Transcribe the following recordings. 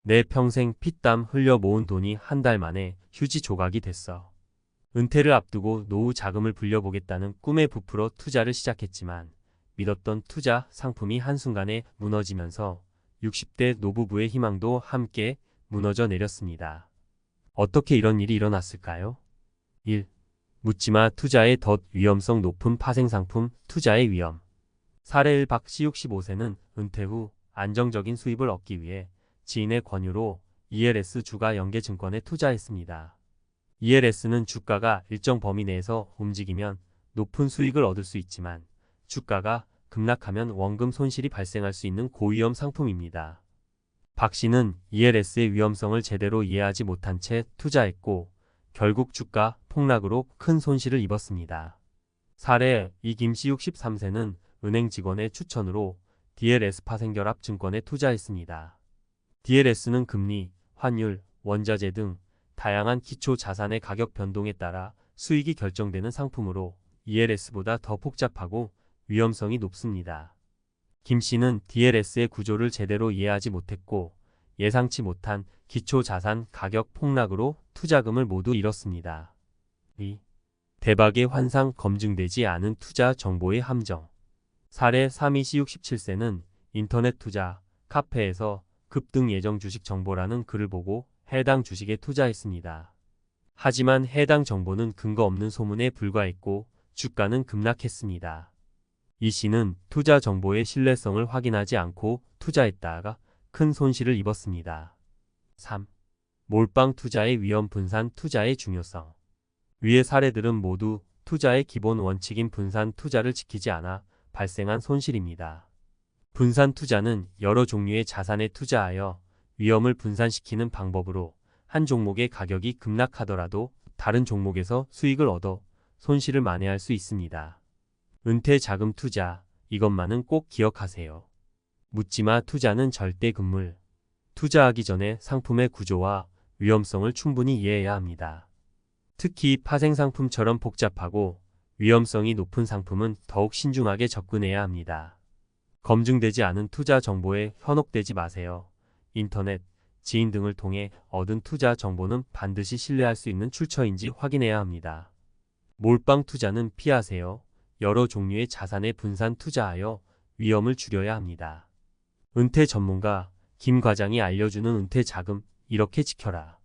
내 평생 피땀 흘려 모은 돈이 한 달 만에 휴지 조각이 됐어. 은퇴를 앞두고 노후 자금을 불려보겠다는 꿈에 부풀어 투자를 시작했지만 믿었던 투자 상품이 한순간에 무너지면서 60대 노부부의 희망도 함께 무너져 내렸습니다. 어떻게 이런 일이 일어났을까요? 1. 묻지마 투자의 덫 위험성 높은 파생상품 투자의 위험. 사례 1 박씨 65세는 은퇴 후 안정적인 수입을 얻기 위해 지인의 권유로 ELS 주가 연계증권에 투자했습니다. ELS는 주가가 일정 범위 내에서 움직이면 높은 수익을 얻을 수 있지만 주가가 급락하면 원금 손실이 발생할 수 있는 고위험 상품입니다. 박 씨는 ELS의 위험성을 제대로 이해하지 못한 채 투자했고 결국 주가 폭락으로 큰 손실을 입었습니다. 사례 2 김씨 63세는 은행 직원의 추천으로 DLS 파생결합 증권에 투자했습니다. DLS는 금리, 환율, 원자재 등 다양한 기초 자산의 가격 변동에 따라 수익이 결정되는 상품으로 ELS보다 더 복잡하고 위험성이 높습니다. 김 씨는 DLS의 구조를 제대로 이해하지 못했고 예상치 못한 기초 자산 가격 폭락으로 투자금을 모두 잃었습니다. 2. 대박의 환상 검증되지 않은 투자 정보의 함정. 사례 3이씨 67세는 인터넷 투자 카페에서 급등 예정 주식 정보라는 글을 보고 해당 주식에 투자했습니다. 하지만 해당 정보는 근거 없는 소문에 불과했고 주가는 급락했습니다. 이 씨는 투자 정보의 신뢰성을 확인하지 않고 투자했다가 큰 손실을 입었습니다. 3. 몰빵 투자의 위험 분산 투자의 중요성. 위의 사례들은 모두 투자의 기본 원칙인 분산 투자를 지키지 않아 발생한 손실입니다. 분산 투자는 여러 종류의 자산에 투자하여 위험을 분산시키는 방법으로 한 종목의 가격이 급락하더라도 다른 종목에서 수익을 얻어 손실을 만회할 수 있습니다. 은퇴 자금 투자, 이것만은 꼭 기억하세요. 묻지마 투자는 절대 금물. 투자하기 전에 상품의 구조와 위험성을 충분히 이해해야 합니다. 특히 파생상품처럼 복잡하고 위험성이 높은 상품은 더욱 신중하게 접근해야 합니다. 검증되지 않은 투자 정보에 현혹되지 마세요. 인터넷, 지인 등을 통해 얻은 투자 정보는 반드시 신뢰할 수 있는 출처인지 확인해야 합니다. 몰빵 투자는 피하세요. 여러 종류의 자산에 분산 투자하여 위험을 줄여야 합니다. 은퇴 전문가 김 과장이 알려주는 은퇴 자금 이렇게 지켜라.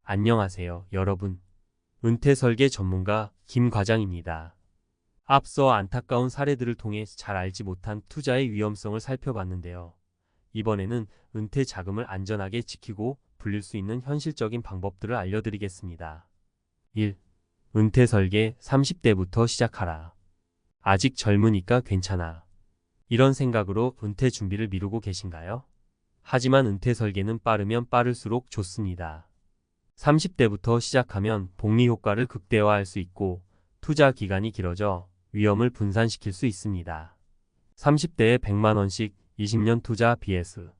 안녕하세요, 여러분. 은퇴 설계 전문가 김 과장입니다. 앞서 안타까운 사례들을 통해 잘 알지 못한 투자의 위험성을 살펴봤는데요. 이번에는 은퇴 자금을 안전하게 지키고 불릴 수 있는 현실적인 방법들을 알려드리겠습니다. 1. 은퇴 설계 30대부터 시작하라. 아직 젊으니까 괜찮아. 이런 생각으로 은퇴 준비를 미루고 계신가요? 하지만 은퇴 설계는 빠르면 빠를수록 좋습니다. 30대부터 시작하면 복리 효과를 극대화할 수 있고 투자 기간이 길어져 위험을 분산시킬 수 있습니다. 30대에 100만원씩 20년 투자 vs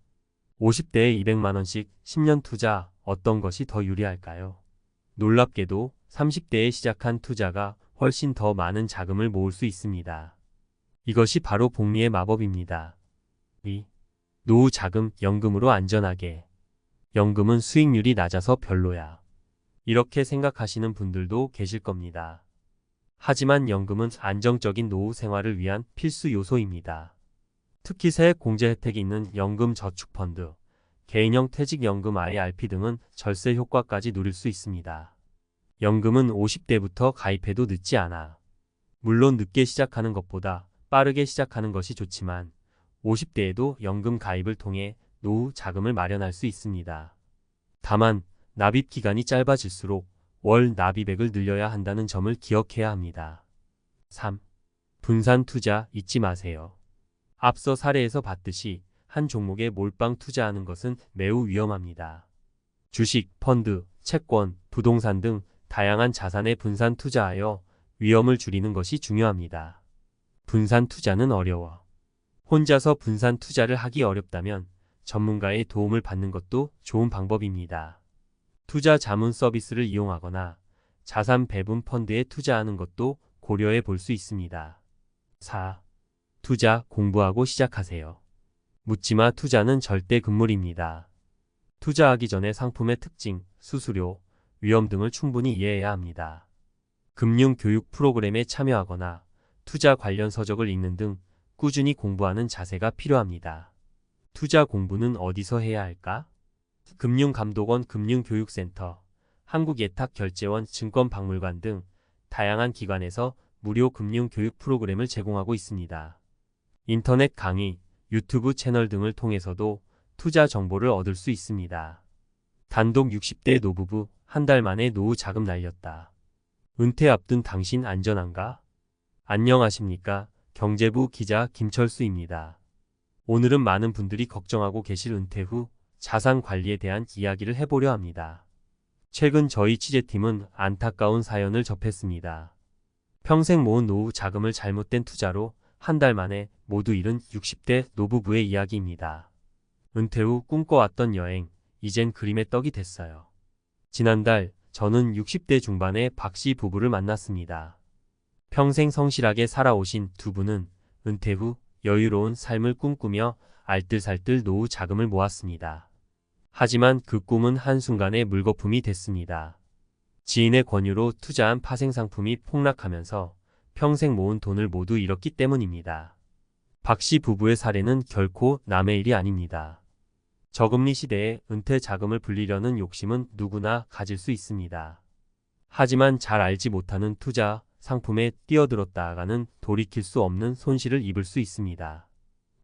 50대에 200만원씩 10년 투자 어떤 것이 더 유리할까요? 놀랍게도 30대에 시작한 투자가 훨씬 더 많은 자금을 모을 수 있습니다. 이것이 바로 복리의 마법입니다. 2. 노후 자금 연금으로 안전하게. 연금은 수익률이 낮아서 별로야. 이렇게 생각하시는 분들도 계실 겁니다. 하지만 연금은 안정적인 노후 생활을 위한 필수 요소입니다. 특히 세액 공제 혜택이 있는 연금 저축펀드, 개인형 퇴직연금 IRP 등은 절세 효과까지 누릴 수 있습니다. 연금은 50대부터 가입해도 늦지 않아. 물론 늦게 시작하는 것보다 빠르게 시작하는 것이 좋지만 50대에도 연금 가입을 통해 노후 자금을 마련할 수 있습니다. 다만 납입 기간이 짧아질수록 월 납입액을 늘려야 한다는 점을 기억해야 합니다. 3. 분산 투자 잊지 마세요. 앞서 사례에서 봤듯이 한 종목에 몰빵 투자하는 것은 매우 위험합니다. 주식, 펀드, 채권, 부동산 등 다양한 자산에 분산 투자하여 위험을 줄이는 것이 중요합니다. 분산 투자는 어려워. 혼자서 분산 투자를 하기 어렵다면 전문가의 도움을 받는 것도 좋은 방법입니다. 투자 자문 서비스를 이용하거나 자산 배분 펀드에 투자하는 것도 고려해 볼 수 있습니다. 4. 투자 공부하고 시작하세요. 묻지마 투자는 절대 금물입니다. 투자하기 전에 상품의 특징, 수수료, 위험 등을 충분히 이해해야 합니다. 금융 교육 프로그램에 참여하거나 투자 관련 서적을 읽는 등 꾸준히 공부하는 자세가 필요합니다. 투자 공부는 어디서 해야 할까? 금융감독원 금융교육센터, 한국예탁결제원 증권박물관 등 다양한 기관에서 무료 금융교육 프로그램을 제공하고 있습니다. 인터넷 강의, 유튜브 채널 등을 통해서도 투자 정보를 얻을 수 있습니다. 단독 60대 노부부 한 달 만에 노후 자금 날렸다. 은퇴 앞둔 당신 안전한가? 안녕하십니까? 경제부 기자 김철수입니다. 오늘은 많은 분들이 걱정하고 계실 은퇴 후 자산 관리에 대한 이야기를 해보려 합니다. 최근 저희 취재팀은 안타까운 사연을 접했습니다. 평생 모은 노후 자금을 잘못된 투자로 한 달 만에 모두 잃은 60대 노부부의 이야기입니다. 은퇴 후 꿈꿔왔던 여행, 이젠 그림의 떡이 됐어요. 지난달 저는 60대 중반의 박씨 부부를 만났습니다. 평생 성실하게 살아오신 두 분은 은퇴 후 여유로운 삶을 꿈꾸며 알뜰살뜰 노후 자금을 모았습니다. 하지만 그 꿈은 한순간에 물거품이 됐습니다. 지인의 권유로 투자한 파생상품이 폭락하면서 평생 모은 돈을 모두 잃었기 때문입니다. 박씨 부부의 사례는 결코 남의 일이 아닙니다. 저금리 시대에 은퇴 자금을 불리려는 욕심은 누구나 가질 수 있습니다. 하지만 잘 알지 못하는 투자 상품에 뛰어들었다가는 돌이킬 수 없는 손실을 입을 수 있습니다.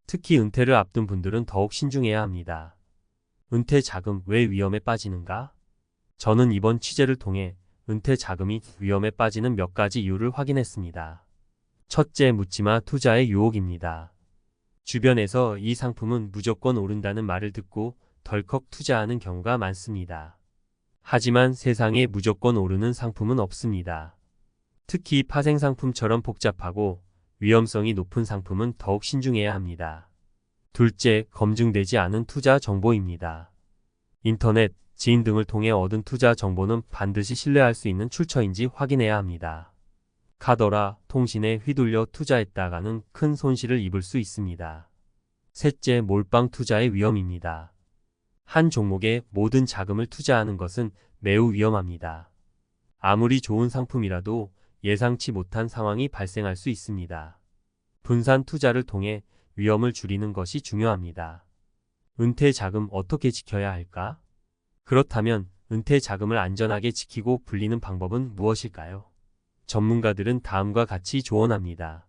특히 은퇴를 앞둔 분들은 더욱 신중해야 합니다. 은퇴 자금 왜 위험에 빠지는가? 저는 이번 취재를 통해 은퇴 자금이 위험에 빠지는 몇 가지 이유를 확인했습니다. 첫째, 묻지마 투자의 유혹입니다. 주변에서 이 상품은 무조건 오른다는 말을 듣고 덜컥 투자하는 경우가 많습니다. 하지만 세상에 무조건 오르는 상품은 없습니다. 특히 파생상품처럼 복잡하고 위험성이 높은 상품은 더욱 신중해야 합니다. 둘째, 검증되지 않은 투자 정보입니다. 인터넷, 지인 등을 통해 얻은 투자 정보는 반드시 신뢰할 수 있는 출처인지 확인해야 합니다. 카더라, 통신에 휘둘려 투자했다가는 큰 손실을 입을 수 있습니다. 셋째, 몰빵 투자의 위험입니다. 한 종목에 모든 자금을 투자하는 것은 매우 위험합니다. 아무리 좋은 상품이라도 예상치 못한 상황이 발생할 수 있습니다. 분산 투자를 통해 위험을 줄이는 것이 중요합니다. 은퇴 자금 어떻게 지켜야 할까? 그렇다면 은퇴 자금을 안전하게 지키고 불리는 방법은 무엇일까요? 전문가들은 다음과 같이 조언합니다.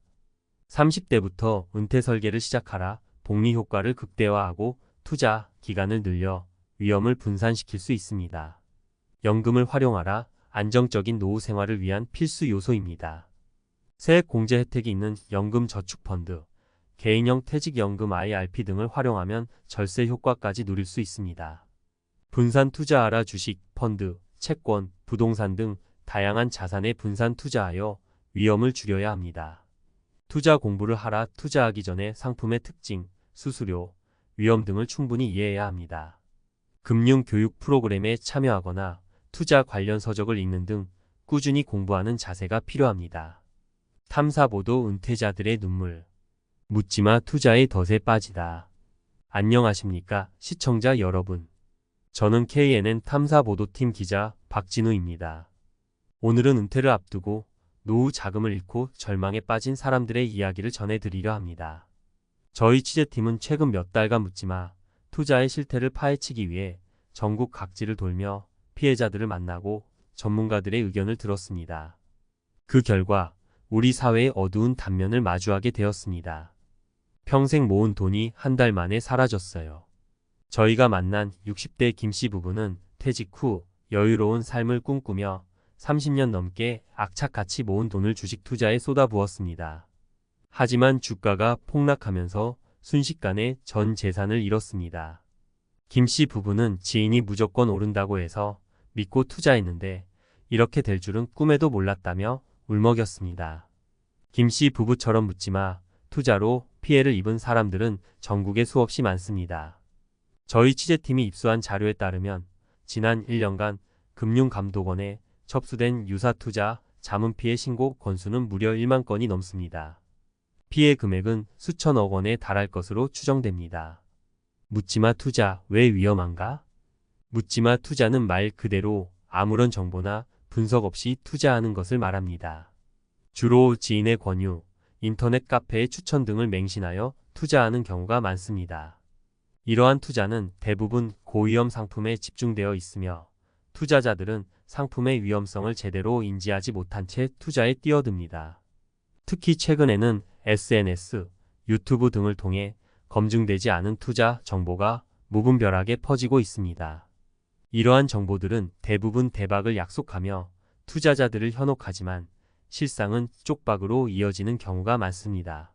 30대부터 은퇴 설계를 시작하라. 복리 효과를 극대화하고 투자 기간을 늘려 위험을 분산시킬 수 있습니다. 연금을 활용하라. 안정적인 노후 생활을 위한 필수 요소입니다. 세액 공제 혜택이 있는 연금저축펀드, 개인형 퇴직연금 IRP 등을 활용하면 절세 효과까지 누릴 수 있습니다. 분산 투자하라. 주식, 펀드, 채권, 부동산 등 다양한 자산에 분산 투자하여 위험을 줄여야 합니다. 투자 공부를 하라. 투자하기 전에 상품의 특징, 수수료, 위험 등을 충분히 이해해야 합니다. 금융교육 프로그램에 참여하거나 투자 관련 서적을 읽는 등 꾸준히 공부하는 자세가 필요합니다. 탐사보도 은퇴자들의 눈물. 묻지마 투자의 덫에 빠지다. 안녕하십니까 시청자 여러분. 저는 KNN 탐사보도팀 기자 박진우입니다. 오늘은 은퇴를 앞두고 노후 자금을 잃고 절망에 빠진 사람들의 이야기를 전해드리려 합니다. 저희 취재팀은 최근 몇 달간 묻지마 투자의 실태를 파헤치기 위해 전국 각지를 돌며 피해자들을 만나고 전문가들의 의견을 들었습니다. 그 결과 우리 사회의 어두운 단면을 마주하게 되었습니다. 평생 모은 돈이 한 달 만에 사라졌어요. 저희가 만난 60대 김씨 부부는 퇴직 후 여유로운 삶을 꿈꾸며 30년 넘게 악착같이 모은 돈을 주식 투자에 쏟아부었습니다. 하지만 주가가 폭락하면서 순식간에 전 재산을 잃었습니다. 김씨 부부는 지인이 무조건 오른다고 해서 믿고 투자했는데 이렇게 될 줄은 꿈에도 몰랐다며 울먹였습니다. 김씨 부부처럼 묻지마 투자로 피해를 입은 사람들은 전국에 수없이 많습니다. 저희 취재팀이 입수한 자료에 따르면 지난 1년간 금융감독원에 접수된 유사투자 자문피해 신고 건수는 무려 1만 건이 넘습니다. 피해 금액은 수천억 원에 달할 것으로 추정됩니다. 묻지마 투자 왜 위험한가? 묻지마 투자는 말 그대로 아무런 정보나 분석 없이 투자하는 것을 말합니다. 주로 지인의 권유, 인터넷 카페의 추천 등을 맹신하여 투자하는 경우가 많습니다. 이러한 투자는 대부분 고위험 상품에 집중되어 있으며 투자자들은 상품의 위험성을 제대로 인지하지 못한 채 투자에 뛰어듭니다. 특히 최근에는 SNS, 유튜브 등을 통해 검증되지 않은 투자 정보가 무분별하게 퍼지고 있습니다. 이러한 정보들은 대부분 대박을 약속하며 투자자들을 현혹하지만 실상은 쪽박으로 이어지는 경우가 많습니다.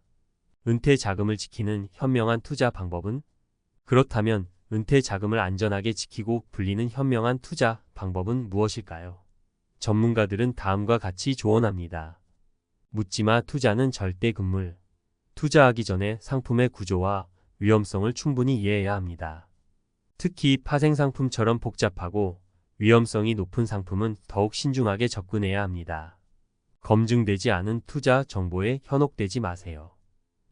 은퇴 자금을 지키는 현명한 투자 방법은? 그렇다면 은퇴 자금을 안전하게 지키고 불리는 현명한 투자 방법은 무엇일까요? 전문가들은 다음과 같이 조언합니다. 묻지마 투자는 절대 금물. 투자하기 전에 상품의 구조와 위험성을 충분히 이해해야 합니다. 특히 파생상품처럼 복잡하고 위험성이 높은 상품은 더욱 신중하게 접근해야 합니다. 검증되지 않은 투자 정보에 현혹되지 마세요.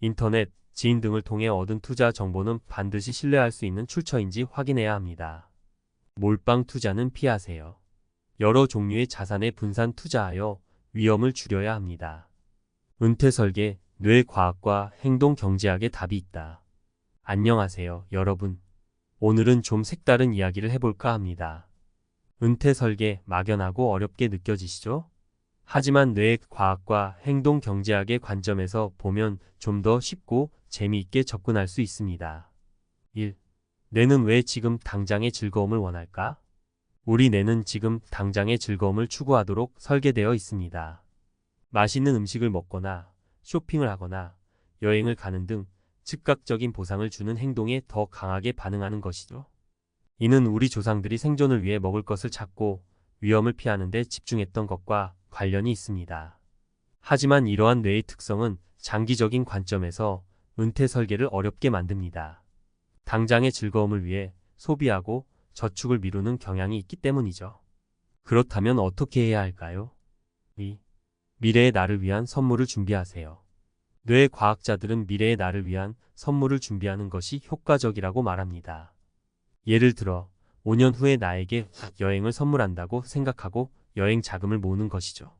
인터넷, 지인 등을 통해 얻은 투자 정보는 반드시 신뢰할 수 있는 출처인지 확인해야 합니다. 몰빵 투자는 피하세요. 여러 종류의 자산에 분산 투자하여 위험을 줄여야 합니다. 은퇴 설계, 뇌과학과 행동 경제학의 답이 있다. 안녕하세요, 여러분. 오늘은 좀 색다른 이야기를 해볼까 합니다. 은퇴 설계, 막연하고 어렵게 느껴지시죠? 하지만 뇌과학과 행동 경제학의 관점에서 보면 좀 더 쉽고 재미있게 접근할 수 있습니다. 1. 뇌는 왜 지금 당장의 즐거움을 원할까? 우리 뇌는 지금 당장의 즐거움을 추구하도록 설계되어 있습니다. 맛있는 음식을 먹거나 쇼핑을 하거나 여행을 가는 등 즉각적인 보상을 주는 행동에 더 강하게 반응하는 것이죠. 이는 우리 조상들이 생존을 위해 먹을 것을 찾고 위험을 피하는 데 집중했던 것과 관련이 있습니다. 하지만 이러한 뇌의 특성은 장기적인 관점에서 은퇴 설계를 어렵게 만듭니다. 당장의 즐거움을 위해 소비하고 저축을 미루는 경향이 있기 때문이죠. 그렇다면 어떻게 해야 할까요? 2. 미래의 나를 위한 선물을 준비하세요. 뇌 과학자들은 미래의 나를 위한 선물을 준비하는 것이 효과적이라고 말합니다. 예를 들어 5년 후에 나에게 여행을 선물한다고 생각하고 여행 자금을 모으는 것이죠.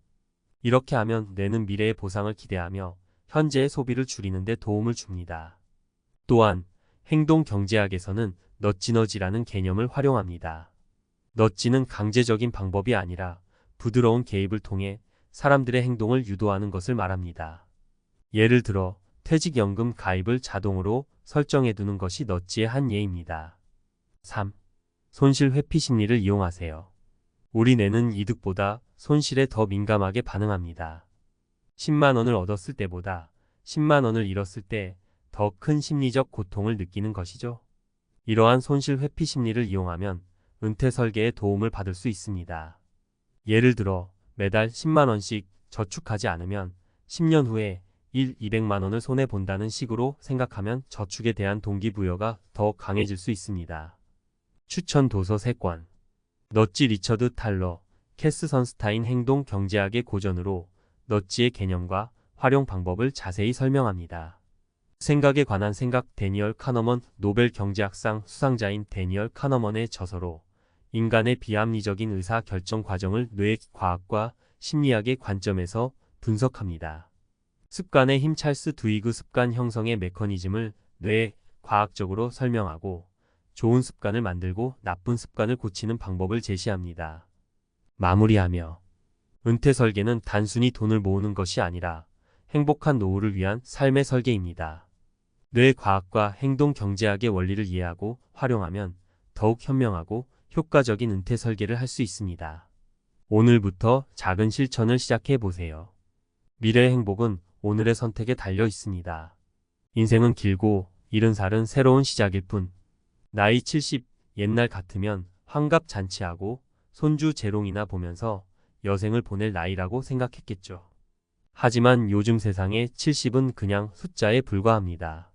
이렇게 하면 뇌는 미래의 보상을 기대하며 현재의 소비를 줄이는 데 도움을 줍니다. 또한 행동 경제학에서는 넛지너지라는 개념을 활용합니다. 넛지는 강제적인 방법이 아니라 부드러운 개입을 통해 사람들의 행동을 유도하는 것을 말합니다. 예를 들어 퇴직연금 가입을 자동으로 설정해두는 것이 넛지의 한 예입니다. 3. 손실 회피 심리를 이용하세요. 우리 뇌는 이득보다 손실에 더 민감하게 반응합니다. 10만 원을 얻었을 때보다 10만 원을 잃었을 때 더 큰 심리적 고통을 느끼는 것이죠. 이러한 손실 회피 심리를 이용하면 은퇴 설계에 도움을 받을 수 있습니다. 예를 들어 매달 10만 원씩 저축하지 않으면 10년 후에 200만 원을 손해본다는 식으로 생각하면 저축에 대한 동기부여가 더 강해질 수 있습니다. 추천 도서 3권. 넛지 리처드 탈러, 캐스 선스타인 행동 경제학의 고전으로 넛지의 개념과 활용 방법을 자세히 설명합니다. 생각에 관한 생각. 데니얼 카너먼, 노벨 경제학상 수상자인 데니얼 카너먼의 저서로 인간의 비합리적인 의사 결정 과정을 뇌 과학과 심리학의 관점에서 분석합니다. 습관의 힘. 찰스 두이그 습관 형성의 메커니즘을 뇌 과학적으로 설명하고 좋은 습관을 만들고 나쁜 습관을 고치는 방법을 제시합니다. 마무리하며 은퇴 설계는 단순히 돈을 모으는 것이 아니라 행복한 노후를 위한 삶의 설계입니다. 뇌 과학과 행동 경제학의 원리를 이해하고 활용하면 더욱 현명하고 효과적인 은퇴 설계를 할 수 있습니다. 오늘부터 작은 실천을 시작해 보세요. 미래의 행복은 오늘의 선택에 달려 있습니다. 인생은 길고 70살은 새로운 시작일 뿐. 나이 70, 옛날 같으면 환갑 잔치하고 손주 재롱이나 보면서 여생을 보낼 나이라고 생각했겠죠. 하지만 요즘 세상에 70은 그냥 숫자에 불과합니다.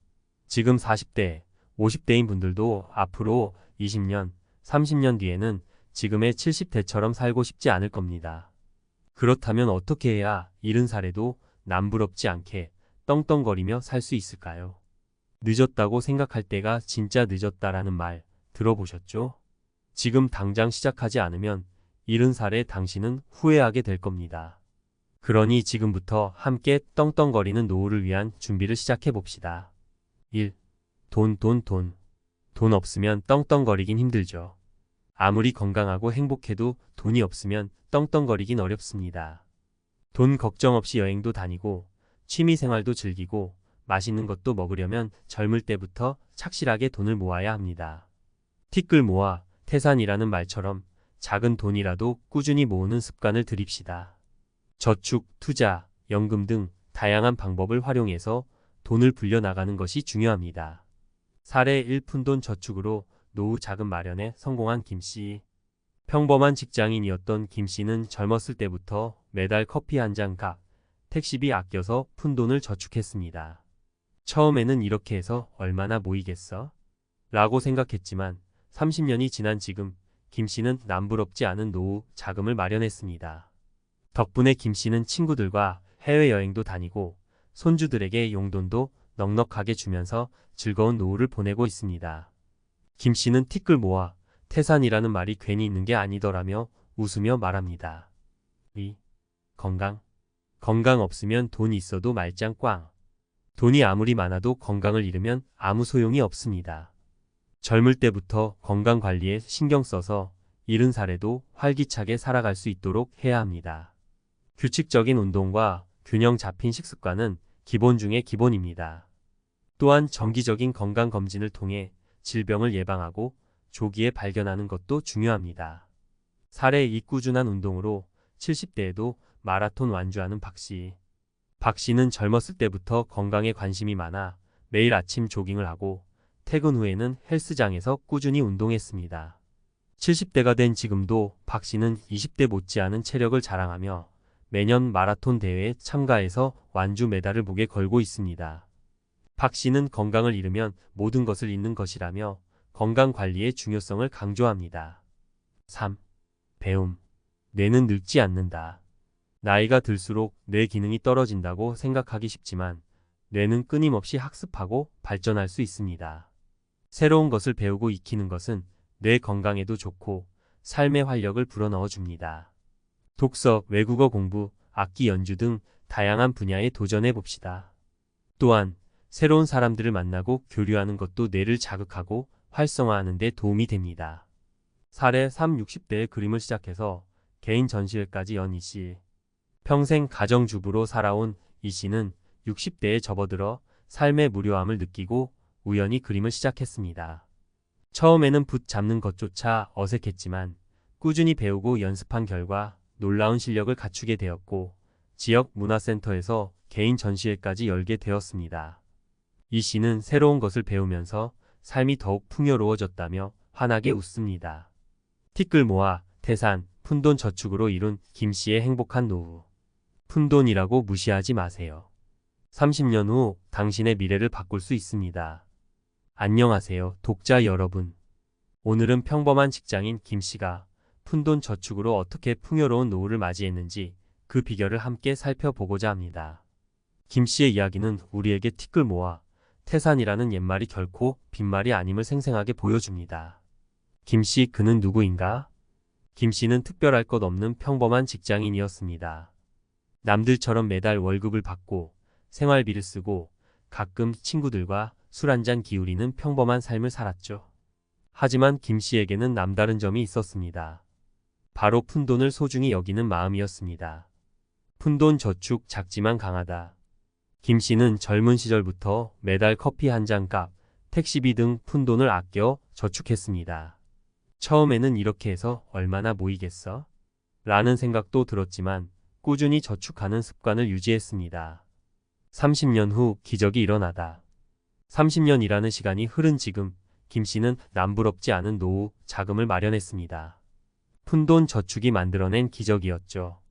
지금 40대, 50대인 분들도 앞으로 20년, 30년 뒤에는 지금의 70대처럼 살고 싶지 않을 겁니다. 그렇다면 어떻게 해야 70살에도 남부럽지 않게 떵떵거리며 살 수 있을까요? 늦었다고 생각할 때가 진짜 늦었다라는 말 들어보셨죠? 지금 당장 시작하지 않으면 70살에 당신은 후회하게 될 겁니다. 그러니 지금부터 함께 떵떵거리는 노후를 위한 준비를 시작해 봅시다. 1. 돈. 돈 없으면 떵떵거리긴 힘들죠. 아무리 건강하고 행복해도 돈이 없으면 떵떵거리긴 어렵습니다. 돈 걱정 없이 여행도 다니고 취미 생활도 즐기고 맛있는 것도 먹으려면 젊을 때부터 착실하게 돈을 모아야 합니다. 티끌 모아 태산이라는 말처럼 작은 돈이라도 꾸준히 모으는 습관을 들입시다. 저축, 투자, 연금 등 다양한 방법을 활용해서 돈을 불려나가는 것이 중요합니다. 사례 1. 푼돈 저축으로 노후 자금 마련에 성공한 김씨. 평범한 직장인이었던 김씨는 젊었을 때부터 매달 커피 한 잔 값, 택시비 아껴서 푼돈을 저축했습니다. 처음에는 이렇게 해서 얼마나 모이겠어? 라고 생각했지만 30년이 지난 지금 김씨는 남부럽지 않은 노후 자금을 마련했습니다. 덕분에 김씨는 친구들과 해외여행도 다니고 손주들에게 용돈도 넉넉하게 주면서 즐거운 노후를 보내고 있습니다. 김씨는 티끌 모아 태산이라는 말이 괜히 있는 게 아니더라며 웃으며 말합니다. 2. 건강. 건강 없으면 돈이 있어도 말짱 꽝. 돈이 아무리 많아도 건강을 잃으면 아무 소용이 없습니다. 젊을 때부터 건강 관리에 신경 써서 70살에도 활기차게 살아갈 수 있도록 해야 합니다. 규칙적인 운동과 균형 잡힌 식습관은 기본 중의 기본입니다. 또한 정기적인 건강검진을 통해 질병을 예방하고 조기에 발견하는 것도 중요합니다. 사례 2. 꾸준한 운동으로 70대에도 마라톤 완주하는 박씨. 박씨는 젊었을 때부터 건강에 관심이 많아 매일 아침 조깅을 하고 퇴근 후에는 헬스장에서 꾸준히 운동했습니다. 70대가 된 지금도 박씨는 20대 못지않은 체력을 자랑하며 매년 마라톤 대회에 참가해서 완주 메달을 목에 걸고 있습니다. 박씨는 건강을 잃으면 모든 것을 잃는 것이라며 건강관리의 중요성을 강조합니다. 3. 배움. 뇌는 늙지 않는다. 나이가 들수록 뇌 기능이 떨어진다고 생각하기 쉽지만 뇌는 끊임없이 학습하고 발전할 수 있습니다. 새로운 것을 배우고 익히는 것은 뇌 건강에도 좋고 삶의 활력을 불어넣어 줍니다. 독서, 외국어 공부, 악기 연주 등 다양한 분야에 도전해 봅시다. 또한 새로운 사람들을 만나고 교류하는 것도 뇌를 자극하고 활성화하는 데 도움이 됩니다. 사례 3. 60대에 그림을 시작해서 개인 전시회까지 연 이씨. 평생 가정주부로 살아온 이씨는 60대에 접어들어 삶의 무료함을 느끼고 우연히 그림을 시작했습니다. 처음에는 붓 잡는 것조차 어색했지만 꾸준히 배우고 연습한 결과 놀라운 실력을 갖추게 되었고 지역 문화센터에서 개인 전시회까지 열게 되었습니다. 이 씨는 새로운 것을 배우면서 삶이 더욱 풍요로워졌다며 환하게 웃습니다. 티끌 모아 태산, 푼돈 저축으로 이룬 김 씨의 행복한 노후. 푼돈이라고 무시하지 마세요. 30년 후 당신의 미래를 바꿀 수 있습니다. 안녕하세요, 독자 여러분. 오늘은 평범한 직장인 김 씨가 푼돈 저축으로 어떻게 풍요로운 노후를 맞이했는지 그 비결을 함께 살펴보고자 합니다. 김 씨의 이야기는 우리에게 티끌 모아 태산이라는 옛말이 결코 빈말이 아님을 생생하게 보여줍니다. 김 씨, 그는 누구인가? 김 씨는 특별할 것 없는 평범한 직장인이었습니다. 남들처럼 매달 월급을 받고 생활비를 쓰고 가끔 친구들과 술 한잔 기울이는 평범한 삶을 살았죠. 하지만 김 씨에게는 남다른 점이 있었습니다. 바로 푼돈을 소중히 여기는 마음이었습니다. 푼돈 저축 작지만 강하다. 김 씨는 젊은 시절부터 매달 커피 한 잔 값, 택시비 등 푼돈을 아껴 저축했습니다. 처음에는 이렇게 해서 얼마나 모이겠어? 라는 생각도 들었지만 꾸준히 저축하는 습관을 유지했습니다. 30년 후 기적이 일어나다. 30년이라는 시간이 흐른 지금 김 씨는 남부럽지 않은 노후 자금을 마련했습니다. 푼돈 저축이 만들어낸 기적이었죠.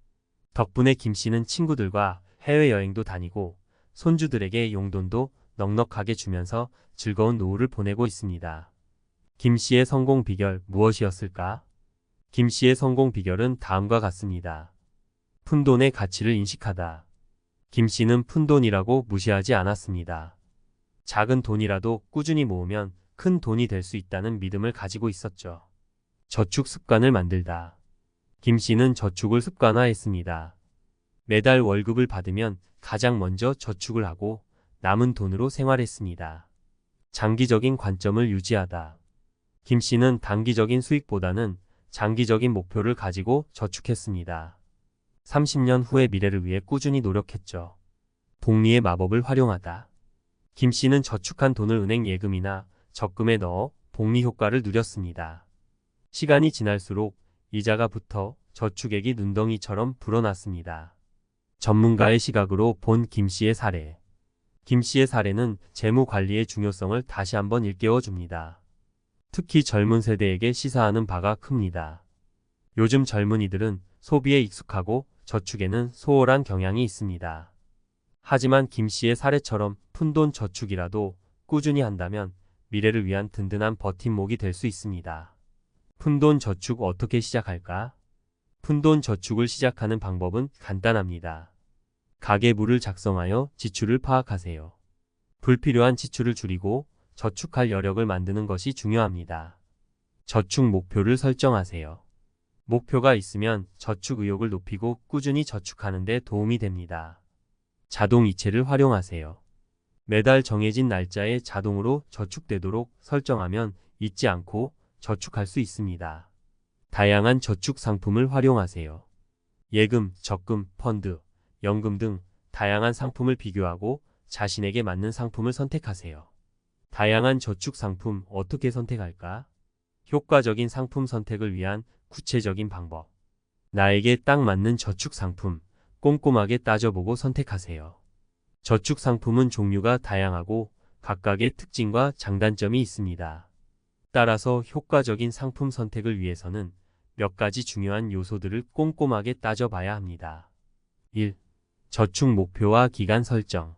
덕분에 김 씨는 친구들과 해외여행도 다니고 손주들에게 용돈도 넉넉하게 주면서 즐거운 노후를 보내고 있습니다. 김 씨의 성공 비결 무엇이었을까? 김 씨의 성공 비결은 다음과 같습니다. 푼돈의 가치를 인식하다. 김 씨는 푼돈이라고 무시하지 않았습니다. 작은 돈이라도 꾸준히 모으면 큰 돈이 될 수 있다는 믿음을 가지고 있었죠. 저축 습관을 만들다. 김 씨는 저축을 습관화했습니다. 매달 월급을 받으면 가장 먼저 저축을 하고 남은 돈으로 생활했습니다. 장기적인 관점을 유지하다. 김 씨는 단기적인 수익보다는 장기적인 목표를 가지고 저축했습니다. 30년 후의 미래를 위해 꾸준히 노력했죠. 복리의 마법을 활용하다. 김 씨는 저축한 돈을 은행 예금이나 적금에 넣어 복리 효과를 누렸습니다. 시간이 지날수록 이자가 붙어 저축액이 눈덩이처럼 불어났습니다. 전문가의 시각으로 본 김 씨의 사례. 김 씨의 사례는 재무 관리의 중요성을 다시 한번 일깨워 줍니다. 특히 젊은 세대에게 시사하는 바가 큽니다. 요즘 젊은이들은 소비에 익숙하고 저축에는 소홀한 경향이 있습니다. 하지만 김 씨의 사례처럼 푼돈 저축이라도 꾸준히 한다면 미래를 위한 든든한 버팀목이 될 수 있습니다. 푼돈 저축 어떻게 시작할까? 푼돈 저축을 시작하는 방법은 간단합니다. 가계부를 작성하여 지출을 파악하세요. 불필요한 지출을 줄이고 저축할 여력을 만드는 것이 중요합니다. 저축 목표를 설정하세요. 목표가 있으면 저축 의욕을 높이고 꾸준히 저축하는 데 도움이 됩니다. 자동 이체를 활용하세요. 매달 정해진 날짜에 자동으로 저축되도록 설정하면 잊지 않고 저축할 수 있습니다. 다양한 저축 상품을 활용하세요. 예금, 적금, 펀드, 연금 등 다양한 상품을 비교하고 자신에게 맞는 상품을 선택하세요. 다양한 저축 상품 어떻게 선택할까? 효과적인 상품 선택을 위한 구체적인 방법. 나에게 딱 맞는 저축 상품, 꼼꼼하게 따져보고 선택하세요. 저축 상품은 종류가 다양하고 각각의 특징과 장단점이 있습니다. 따라서 효과적인 상품 선택을 위해서는 몇 가지 중요한 요소들을 꼼꼼하게 따져봐야 합니다. 1. 저축 목표와 기간 설정.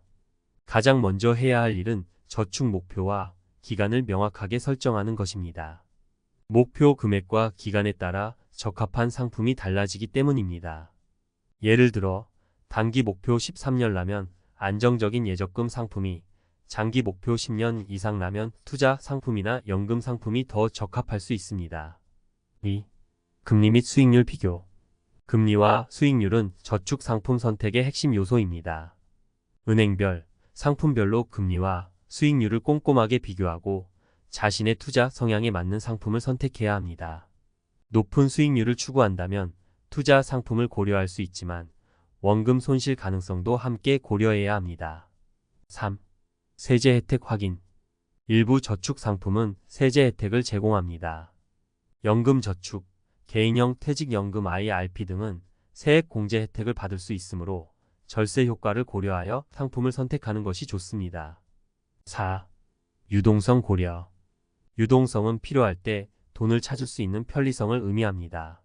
가장 먼저 해야 할 일은 저축 목표와 기간을 명확하게 설정하는 것입니다. 목표 금액과 기간에 따라 적합한 상품이 달라지기 때문입니다. 예를 들어 단기 목표 13년라면 안정적인 예적금 상품이, 장기 목표 10년 이상라면 투자 상품이나 연금 상품이 더 적합할 수 있습니다. 2. 금리 및 수익률 비교. 금리와 수익률은 저축 상품 선택의 핵심 요소입니다. 은행별, 상품별로 금리와 수익률을 꼼꼼하게 비교하고 자신의 투자 성향에 맞는 상품을 선택해야 합니다. 높은 수익률을 추구한다면 투자 상품을 고려할 수 있지만 원금 손실 가능성도 함께 고려해야 합니다. 3. 세제 혜택 확인. 일부 저축 상품은 세제 혜택을 제공합니다. 연금 저축, 개인형 퇴직연금 IRP 등은 세액 공제 혜택을 받을 수 있으므로 절세 효과를 고려하여 상품을 선택하는 것이 좋습니다. 4. 유동성 고려. 유동성은 필요할 때 돈을 찾을 수 있는 편리성을 의미합니다.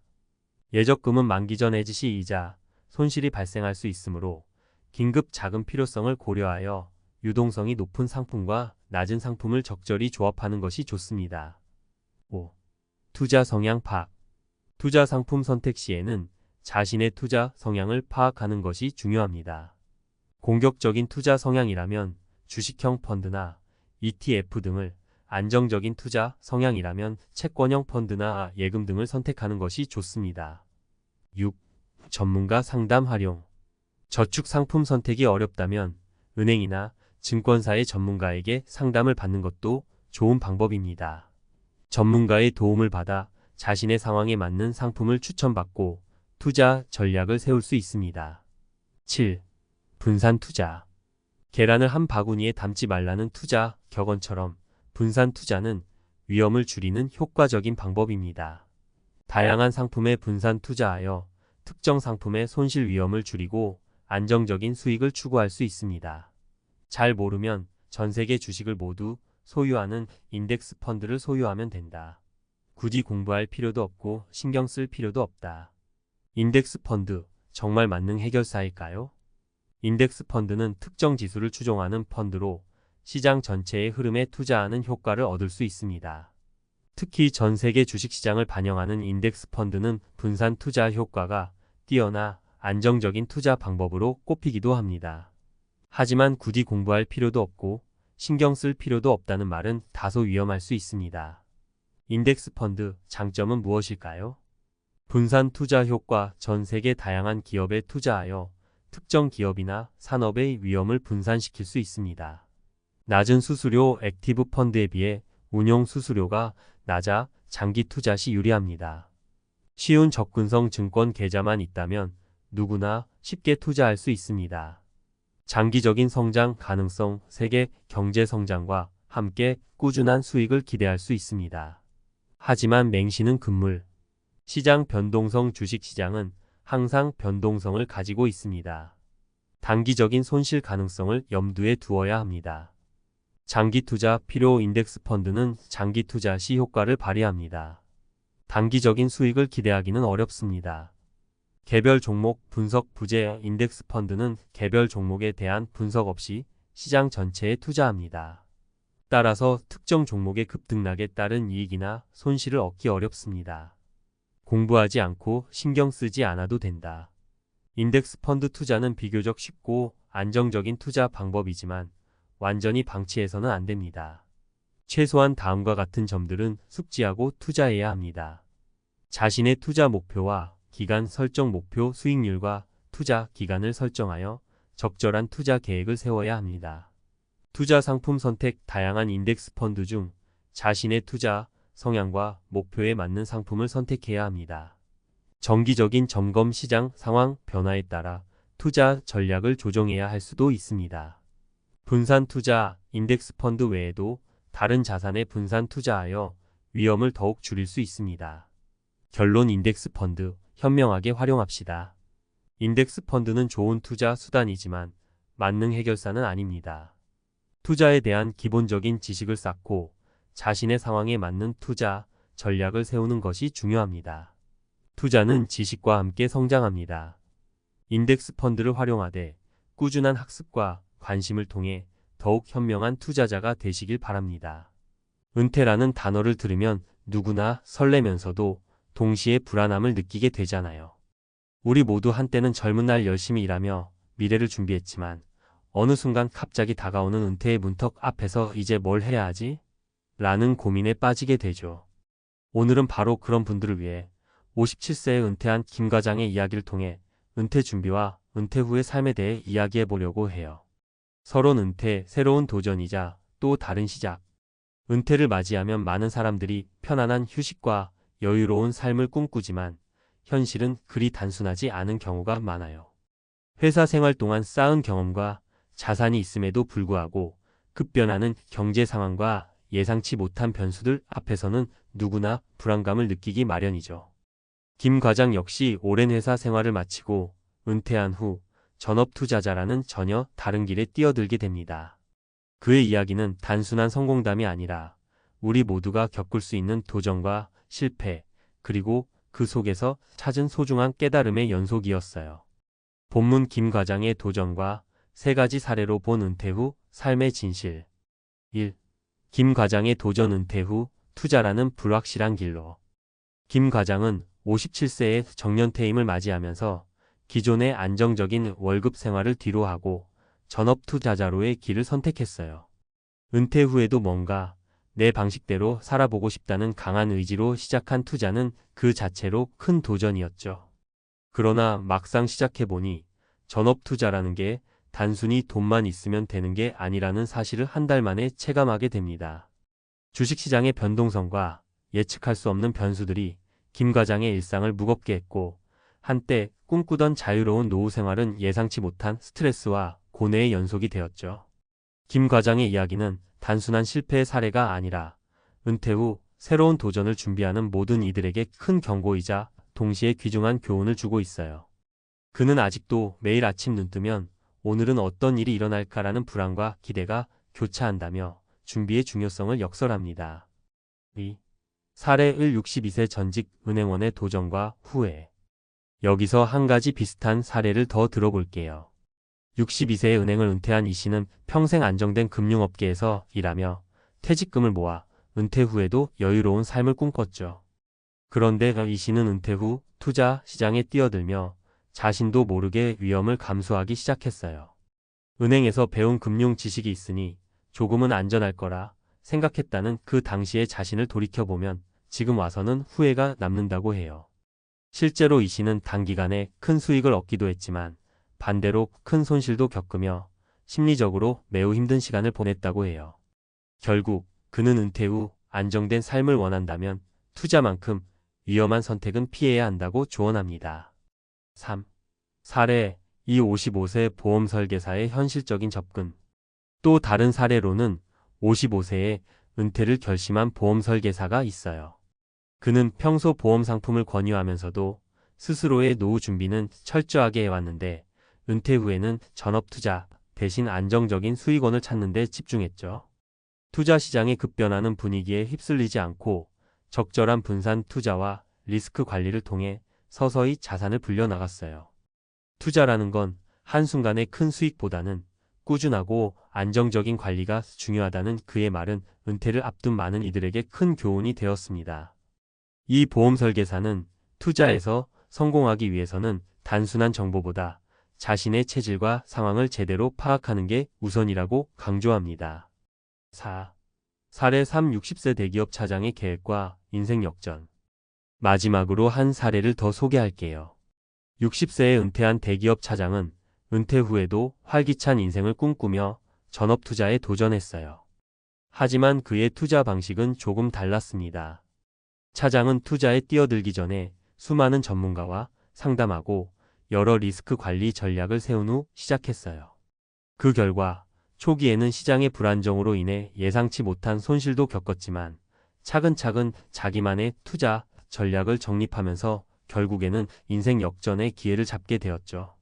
예적금은 만기 전 해지 시 이자, 손실이 발생할 수 있으므로 긴급 자금 필요성을 고려하여 유동성이 높은 상품과 낮은 상품을 적절히 조합하는 것이 좋습니다. 5. 투자 성향 파악. 투자 상품 선택 시에는 자신의 투자 성향을 파악하는 것이 중요합니다. 공격적인 투자 성향이라면 주식형 펀드나 ETF 등을, 안정적인 투자 성향이라면 채권형 펀드나 예금 등을 선택하는 것이 좋습니다. 6. 전문가 상담 활용. 저축 상품 선택이 어렵다면 은행이나 증권사의 전문가에게 상담을 받는 것도 좋은 방법입니다. 전문가의 도움을 받아 자신의 상황에 맞는 상품을 추천받고 투자 전략을 세울 수 있습니다. 7. 분산 투자. 계란을 한 바구니에 담지 말라는 투자 격언처럼 분산 투자는 위험을 줄이는 효과적인 방법입니다. 다양한 상품에 분산 투자하여 특정 상품의 손실 위험을 줄이고 안정적인 수익을 추구할 수 있습니다. 잘 모르면 전 세계 주식을 모두 소유하는 인덱스 펀드를 소유하면 된다. 굳이 공부할 필요도 없고 신경 쓸 필요도 없다. 인덱스 펀드, 정말 만능 해결사일까요? 인덱스 펀드는 특정 지수를 추종하는 펀드로 시장 전체의 흐름에 투자하는 효과를 얻을 수 있습니다. 특히 전 세계 주식시장을 반영하는 인덱스 펀드는 분산 투자 효과가 뛰어나 안정적인 투자 방법으로 꼽히기도 합니다. 하지만 굳이 공부할 필요도 없고 신경 쓸 필요도 없다는 말은 다소 위험할 수 있습니다. 인덱스 펀드 장점은 무엇일까요? 분산 투자 효과. 전 세계 다양한 기업에 투자하여 특정 기업이나 산업의 위험을 분산시킬 수 있습니다. 낮은 수수료. 액티브 펀드에 비해 운용 수수료가 낮아 장기 투자 시 유리합니다. 쉬운 접근성. 증권 계좌만 있다면 누구나 쉽게 투자할 수 있습니다. 장기적인 성장 가능성. 세계 경제 성장과 함께 꾸준한 수익을 기대할 수 있습니다. 하지만 맹신은 금물. 시장 변동성. 주식시장은 항상 변동성을 가지고 있습니다. 단기적인 손실 가능성을 염두에 두어야 합니다. 장기 투자 필요. 인덱스 펀드는 장기 투자 시 효과를 발휘합니다. 단기적인 수익을 기대하기는 어렵습니다. 개별 종목 분석 부재. 인덱스 펀드는 개별 종목에 대한 분석 없이 시장 전체에 투자합니다. 따라서 특정 종목의 급등락에 따른 이익이나 손실을 얻기 어렵습니다. 공부하지 않고 신경 쓰지 않아도 된다. 인덱스 펀드 투자는 비교적 쉽고 안정적인 투자 방법이지만 완전히 방치해서는 안 됩니다. 최소한 다음과 같은 점들은 숙지하고 투자해야 합니다. 자신의 투자 목표와 기간 설정. 목표 수익률과 투자 기간을 설정하여 적절한 투자 계획을 세워야 합니다. 투자 상품 선택. 다양한 인덱스 펀드 중 자신의 투자 성향과 목표에 맞는 상품을 선택해야 합니다. 정기적인 점검. 시장 상황 변화에 따라 투자 전략을 조정해야 할 수도 있습니다. 분산 투자. 인덱스 펀드 외에도 다른 자산에 분산 투자하여 위험을 더욱 줄일 수 있습니다. 결론. 인덱스 펀드 현명하게 활용합시다. 인덱스 펀드는 좋은 투자 수단이지만 만능 해결사는 아닙니다. 투자에 대한 기본적인 지식을 쌓고 자신의 상황에 맞는 투자 전략을 세우는 것이 중요합니다. 투자는 지식과 함께 성장합니다. 인덱스 펀드를 활용하되 꾸준한 학습과 관심을 통해 더욱 현명한 투자자가 되시길 바랍니다. 은퇴라는 단어를 들으면 누구나 설레면서도 동시에 불안함을 느끼게 되잖아요. 우리 모두 한때는 젊은 날 열심히 일하며 미래를 준비했지만 어느 순간 갑자기 다가오는 은퇴의 문턱 앞에서 이제 뭘 해야 하지? 라는 고민에 빠지게 되죠. 오늘은 바로 그런 분들을 위해 57세에 은퇴한 김 과장의 이야기를 통해 은퇴 준비와 은퇴 후의 삶에 대해 이야기해 보려고 해요. 서론. 은퇴, 새로운 도전이자 또 다른 시작. 은퇴를 맞이하면 많은 사람들이 편안한 휴식과 여유로운 삶을 꿈꾸지만 현실은 그리 단순하지 않은 경우가 많아요. 회사 생활 동안 쌓은 경험과 자산이 있음에도 불구하고 급변하는 경제 상황과 예상치 못한 변수들 앞에서는 누구나 불안감을 느끼기 마련이죠. 김 과장 역시 오랜 회사 생활을 마치고 은퇴한 후 전업 투자자라는 전혀 다른 길에 뛰어들게 됩니다. 그의 이야기는 단순한 성공담이 아니라 우리 모두가 겪을 수 있는 도전과 실패, 그리고 그 속에서 찾은 소중한 깨달음의 연속이었어요. 본문. 김 과장의 도전과 3가지 사례로 본 은퇴 후 삶의 진실. 1. 김 과장의 도전. 은퇴 후 투자라는 불확실한 길로. 김 과장은 57세의 정년퇴임을 맞이하면서 기존의 안정적인 월급 생활을 뒤로하고 전업 투자자로의 길을 선택했어요. 은퇴 후에도 뭔가 내 방식대로 살아보고 싶다는 강한 의지로 시작한 투자는 그 자체로 큰 도전이었죠. 그러나 막상 시작해보니 전업 투자라는 게 단순히 돈만 있으면 되는 게 아니라는 사실을 한 달 만에 체감하게 됩니다. 주식시장의 변동성과 예측할 수 없는 변수들이 김 과장의 일상을 무겁게 했고 한때 꿈꾸던 자유로운 노후 생활은 예상치 못한 스트레스와 고뇌의 연속이 되었죠. 김 과장의 이야기는 단순한 실패의 사례가 아니라 은퇴 후 새로운 도전을 준비하는 모든 이들에게 큰 경고이자 동시에 귀중한 교훈을 주고 있어요. 그는 아직도 매일 아침 눈뜨면 오늘은 어떤 일이 일어날까라는 불안과 기대가 교차한다며 준비의 중요성을 역설합니다. 2. 사례 1. 62세 전직 은행원의 도전과 후회. 여기서 한 가지 비슷한 사례를 더 들어볼게요. 62세에 은행을 은퇴한 이 씨는 평생 안정된 금융업계에서 일하며 퇴직금을 모아 은퇴 후에도 여유로운 삶을 꿈꿨죠. 그런데 이 씨는 은퇴 후 투자 시장에 뛰어들며 자신도 모르게 위험을 감수하기 시작했어요. 은행에서 배운 금융 지식이 있으니 조금은 안전할 거라 생각했다는 그 당시의 자신을 돌이켜보면 지금 와서는 후회가 남는다고 해요. 실제로 이 씨는 단기간에 큰 수익을 얻기도 했지만 반대로 큰 손실도 겪으며 심리적으로 매우 힘든 시간을 보냈다고 해요. 결국 그는 은퇴 후 안정된 삶을 원한다면 투자만큼 위험한 선택은 피해야 한다고 조언합니다. 3. 사례 2. 55세 보험 설계사의 현실적인 접근. 또 다른 사례로는 55세에 은퇴를 결심한 보험 설계사가 있어요. 그는 평소 보험 상품을 권유하면서도 스스로의 노후 준비는 철저하게 해왔는데 은퇴 후에는 전업 투자 대신 안정적인 수익원을 찾는 데 집중했죠. 투자 시장의 급변하는 분위기에 휩쓸리지 않고 적절한 분산 투자와 리스크 관리를 통해 서서히 자산을 불려나갔어요. 투자라는 건 한순간의 큰 수익보다는 꾸준하고 안정적인 관리가 중요하다는 그의 말은 은퇴를 앞둔 많은 이들에게 큰 교훈이 되었습니다. 이 보험 설계사는 투자에서 성공하기 위해서는 단순한 정보보다 자신의 체질과 상황을 제대로 파악하는 게 우선이라고 강조합니다. 4. 사례 3. 60세 대기업 차장의 계획과 인생 역전. 마지막으로 한 사례를 더 소개할게요. 60세에 은퇴한 대기업 차장은 은퇴 후에도 활기찬 인생을 꿈꾸며 전업 투자에 도전했어요. 하지만 그의 투자 방식은 조금 달랐습니다. 차장은 투자에 뛰어들기 전에 수많은 전문가와 상담하고 여러 리스크 관리 전략을 세운 후 시작했어요. 그 결과 초기에는 시장의 불안정으로 인해 예상치 못한 손실도 겪었지만 차근차근 자기만의 투자 전략을 정립하면서 결국에는 인생 역전의 기회를 잡게 되었죠.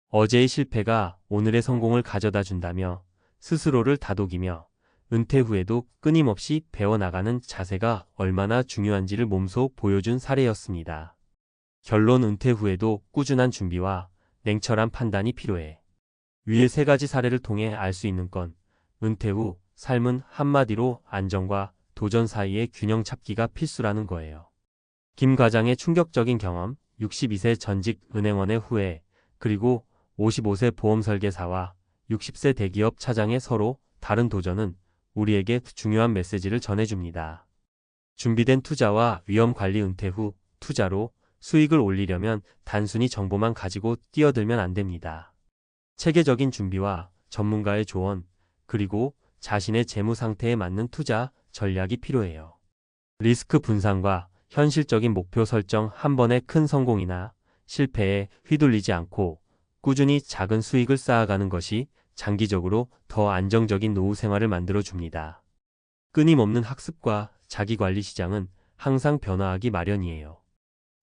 어제의 실패가 오늘의 성공을 가져다 준다며 스스로를 다독이며 은퇴 후에도 끊임없이 배워나가는 자세가 얼마나 중요한지를 몸소 보여준 사례였습니다. 결론: 은퇴 후에도 꾸준한 준비와 냉철한 판단이 필요해. 위의 세 가지 사례를 통해 알 수 있는 건 은퇴 후 삶은 한마디로 안정과 도전 사이의 균형 찾기가 필수라는 거예요. 김 과장의 충격적인 경험, 62세 전직 은행원의 후회, 그리고 55세 보험 설계사와 60세 대기업 차장의 서로 다른 도전은 우리에게 중요한 메시지를 전해줍니다. 준비된 투자와 위험 관리. 은퇴 후 투자로 수익을 올리려면 단순히 정보만 가지고 뛰어들면 안 됩니다. 체계적인 준비와 전문가의 조언, 그리고 자신의 재무 상태에 맞는 투자 전략이 필요해요. 리스크 분산과 현실적인 목표 설정. 한 번의 큰 성공이나 실패에 휘둘리지 않고 꾸준히 작은 수익을 쌓아가는 것이 장기적으로 더 안정적인 노후 생활을 만들어줍니다. 끊임없는 학습과 자기관리. 시장은 항상 변화하기 마련이에요.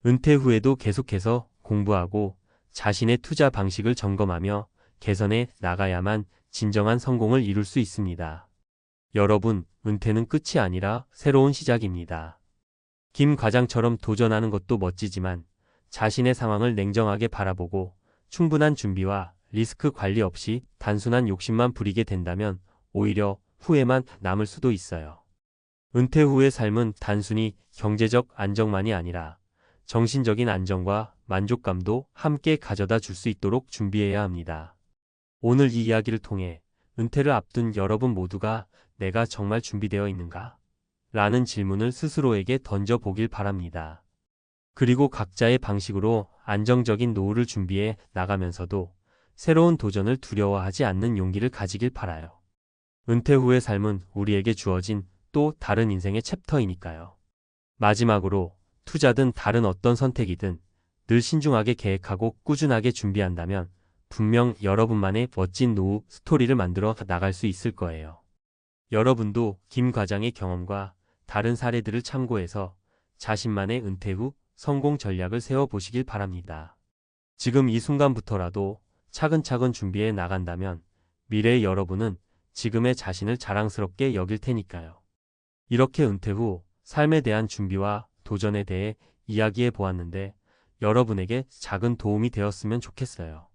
은퇴 후에도 계속해서 공부하고 자신의 투자 방식을 점검하며 개선해 나가야만 진정한 성공을 이룰 수 있습니다. 여러분, 은퇴는 끝이 아니라 새로운 시작입니다. 김 과장처럼 도전하는 것도 멋지지만 자신의 상황을 냉정하게 바라보고 충분한 준비와 리스크 관리 없이 단순한 욕심만 부리게 된다면 오히려 후회만 남을 수도 있어요. 은퇴 후의 삶은 단순히 경제적 안정만이 아니라 정신적인 안정과 만족감도 함께 가져다 줄 수 있도록 준비해야 합니다. 오늘 이 이야기를 통해 은퇴를 앞둔 여러분 모두가 내가 정말 준비되어 있는가? 라는 질문을 스스로에게 던져보길 바랍니다. 그리고 각자의 방식으로 안정적인 노후를 준비해 나가면서도 새로운 도전을 두려워하지 않는 용기를 가지길 바라요. 은퇴 후의 삶은 우리에게 주어진 또 다른 인생의 챕터이니까요. 마지막으로 투자든 다른 어떤 선택이든 늘 신중하게 계획하고 꾸준하게 준비한다면 분명 여러분만의 멋진 노후 스토리를 만들어 나갈 수 있을 거예요. 여러분도 김 과장의 경험과 다른 사례들을 참고해서 자신만의 은퇴 후 성공 전략을 세워보시길 바랍니다. 지금 이 순간부터라도 차근차근 준비해 나간다면 미래의 여러분은 지금의 자신을 자랑스럽게 여길 테니까요. 이렇게 은퇴 후 삶에 대한 준비와 도전에 대해 이야기해 보았는데 여러분에게 작은 도움이 되었으면 좋겠어요.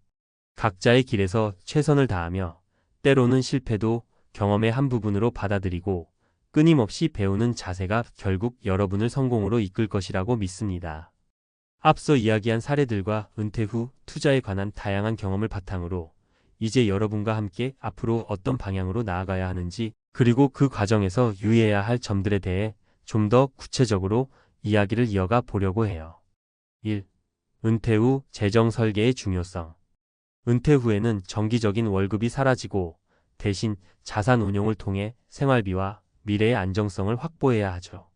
각자의 길에서 최선을 다하며 때로는 실패도 경험의 한 부분으로 받아들이고 끊임없이 배우는 자세가 결국 여러분을 성공으로 이끌 것이라고 믿습니다. 앞서 이야기한 사례들과 은퇴 후 투자에 관한 다양한 경험을 바탕으로 이제 여러분과 함께 앞으로 어떤 방향으로 나아가야 하는지, 그리고 그 과정에서 유의해야 할 점들에 대해 좀 더 구체적으로 이야기를 이어가 보려고 해요. 1. 은퇴 후 재정 설계의 중요성. 은퇴 후에는 정기적인 월급이 사라지고 대신 자산 운용을 통해 생활비와 미래의 안정성을 확보해야 하죠.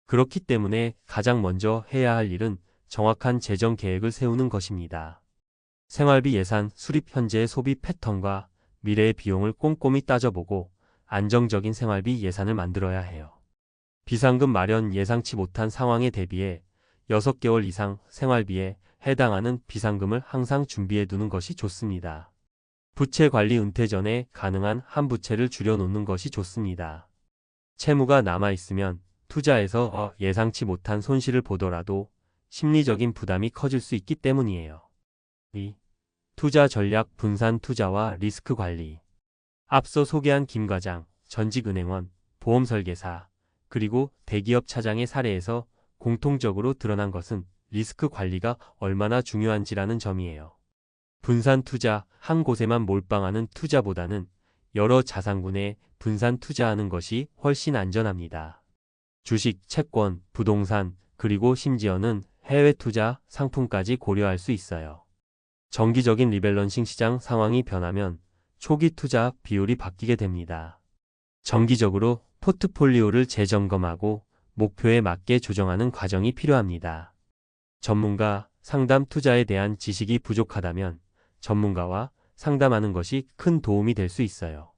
그렇기 때문에 가장 먼저 해야 할 일은 정확한 재정 계획을 세우는 것입니다. 생활비 예산 수립 현재의 소비 패턴과 미래의 비용을 꼼꼼히 따져보고 안정적인 생활비 예산을 만들어야 해요. 비상금 마련 예상치 못한 상황에 대비해 6개월 이상 생활비에 해당하는 비상금을 항상 준비해 두는 것이 좋습니다. 부채 관리 은퇴 전에 가능한 한 부채를 줄여놓는 것이 좋습니다. 채무가 남아있으면 투자에서 예상치 못한 손실을 보더라도 심리적인 부담이 커질 수 있기 때문이에요. 2. 투자 전략 분산 투자와 리스크 관리. 앞서 소개한 김 과장, 전직 은행원, 보험 설계사, 그리고 대기업 차장의 사례에서 공통적으로 드러난 것은 리스크 관리가 얼마나 중요한지라는 점이에요. 분산 투자, 한 곳에만 몰빵하는 투자보다는 여러 자산군에 분산 투자하는 것이 훨씬 안전합니다. 주식, 채권, 부동산, 그리고 심지어는 해외 투자 상품까지 고려할 수 있어요. 정기적인 리밸런싱 시장 상황이 변하면 초기 투자 비율이 바뀌게 됩니다. 정기적으로 포트폴리오를 재점검하고 목표에 맞게 조정하는 과정이 필요합니다. 전문가, 상담 투자에 대한 지식이 부족하다면 전문가와 상담하는 것이 큰 도움이 될 수 있어요.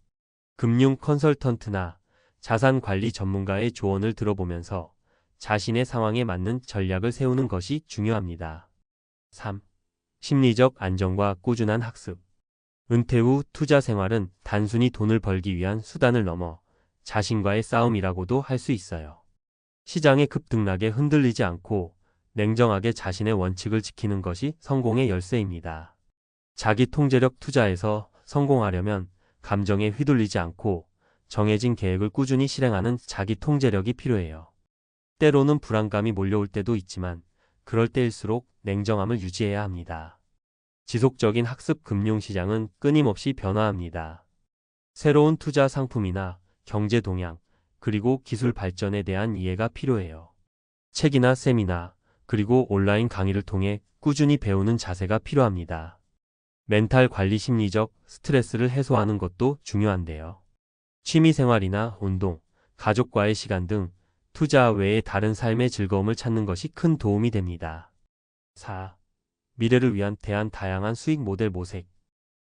금융 컨설턴트나 자산 관리 전문가의 조언을 들어보면서 자신의 상황에 맞는 전략을 세우는 것이 중요합니다. 3. 심리적 안정과 꾸준한 학습. 은퇴 후 투자 생활은 단순히 돈을 벌기 위한 수단을 넘어 자신과의 싸움이라고도 할 수 있어요. 시장의 급등락에 흔들리지 않고 냉정하게 자신의 원칙을 지키는 것이 성공의 열쇠입니다. 자기 통제력 투자에서 성공하려면 감정에 휘둘리지 않고 정해진 계획을 꾸준히 실행하는 자기 통제력이 필요해요. 때로는 불안감이 몰려올 때도 있지만 그럴 때일수록 냉정함을 유지해야 합니다. 지속적인 학습 금융시장은 끊임없이 변화합니다. 새로운 투자 상품이나 경제 동향, 그리고 기술 발전에 대한 이해가 필요해요. 책이나 세미나, 그리고 온라인 강의를 통해 꾸준히 배우는 자세가 필요합니다. 멘탈 관리 심리적 스트레스를 해소하는 것도 중요한데요. 취미생활이나 운동, 가족과의 시간 등 투자 외에 다른 삶의 즐거움을 찾는 것이 큰 도움이 됩니다. 4. 미래를 위한 다양한 수익 모델 모색.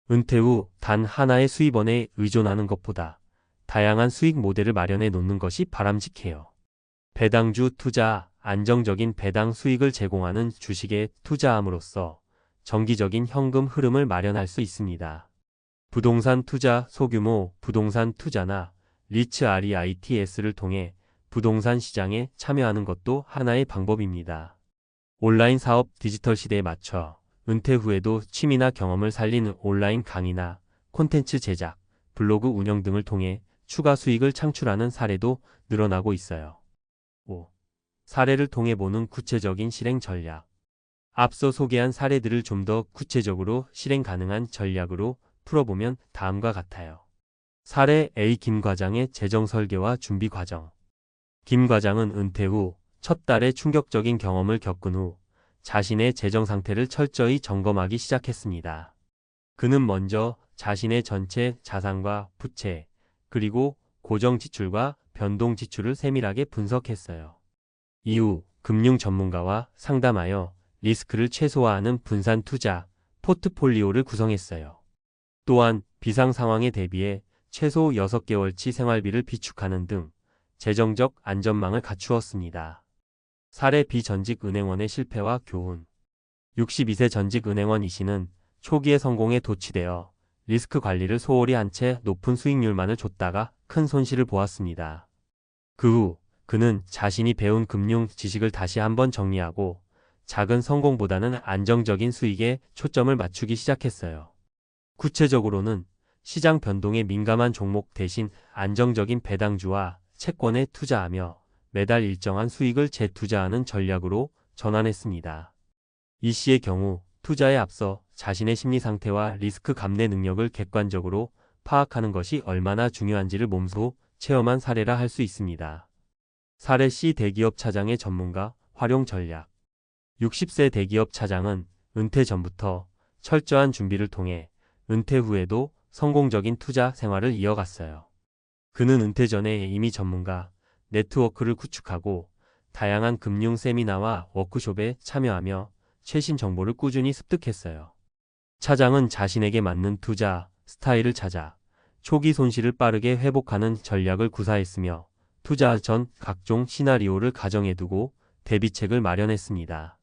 은퇴 후 단 하나의 수입원에 의존하는 것보다 다양한 수익 모델을 마련해 놓는 것이 바람직해요. 배당주 투자, 안정적인 배당 수익을 제공하는 주식에 투자함으로써 정기적인 현금 흐름을 마련할 수 있습니다. 부동산 투자, 소규모 부동산 투자나 리츠 REITS를 통해 부동산 시장에 참여하는 것도 하나의 방법입니다. 온라인 사업 디지털 시대에 맞춰 은퇴 후에도 취미나 경험을 살리는 온라인 강의나 콘텐츠 제작, 블로그 운영 등을 통해 추가 수익을 창출하는 사례도 늘어나고 있어요. 5. 사례를 통해 보는 구체적인 실행 전략. 앞서 소개한 사례들을 좀 더 구체적으로 실행 가능한 전략으로 풀어보면 다음과 같아요. 사례 A. 김 과장의 재정 설계와 준비 과정. 김 과장은 은퇴 후 첫 달에 충격적인 경험을 겪은 후 자신의 재정 상태를 철저히 점검하기 시작했습니다. 그는 먼저 자신의 전체 자산과 부채, 그리고 고정 지출과 변동 지출을 세밀하게 분석했어요. 이후 금융 전문가와 상담하여 리스크를 최소화하는 분산 투자 포트폴리오를 구성했어요. 또한 비상 상황에 대비해 최소 6개월치 생활비를 비축하는 등 재정적 안전망을 갖추었습니다. 사례 B. 전직 은행원의 실패와 교훈. 62세 전직 은행원 이 씨는 초기에 성공에 도취되어 리스크 관리를 소홀히 한 채 높은 수익률만을 줬다가 큰 손실을 보았습니다. 그 후 그는 자신이 배운 금융 지식을 다시 한번 정리하고 작은 성공보다는 안정적인 수익에 초점을 맞추기 시작했어요. 구체적으로는 시장 변동에 민감한 종목 대신 안정적인 배당주와 채권에 투자하며 매달 일정한 수익을 재투자하는 전략으로 전환했습니다. 이 씨의 경우 투자에 앞서 자신의 심리 상태와 리스크 감내 능력을 객관적으로 파악하는 것이 얼마나 중요한지를 몸소 체험한 사례라 할 수 있습니다. 사례 C 대기업 차장의 전문가 활용 전략. 60세 대기업 차장은 은퇴 전부터 철저한 준비를 통해 은퇴 후에도 성공적인 투자 생활을 이어갔어요. 그는 은퇴 전에 이미 전문가 네트워크를 구축하고 다양한 금융 세미나와 워크숍에 참여하며 최신 정보를 꾸준히 습득했어요. 차장은 자신에게 맞는 투자 스타일을 찾아 초기 손실을 빠르게 회복하는 전략을 구사했으며 투자 전 각종 시나리오를 가정해두고 대비책을 마련했습니다.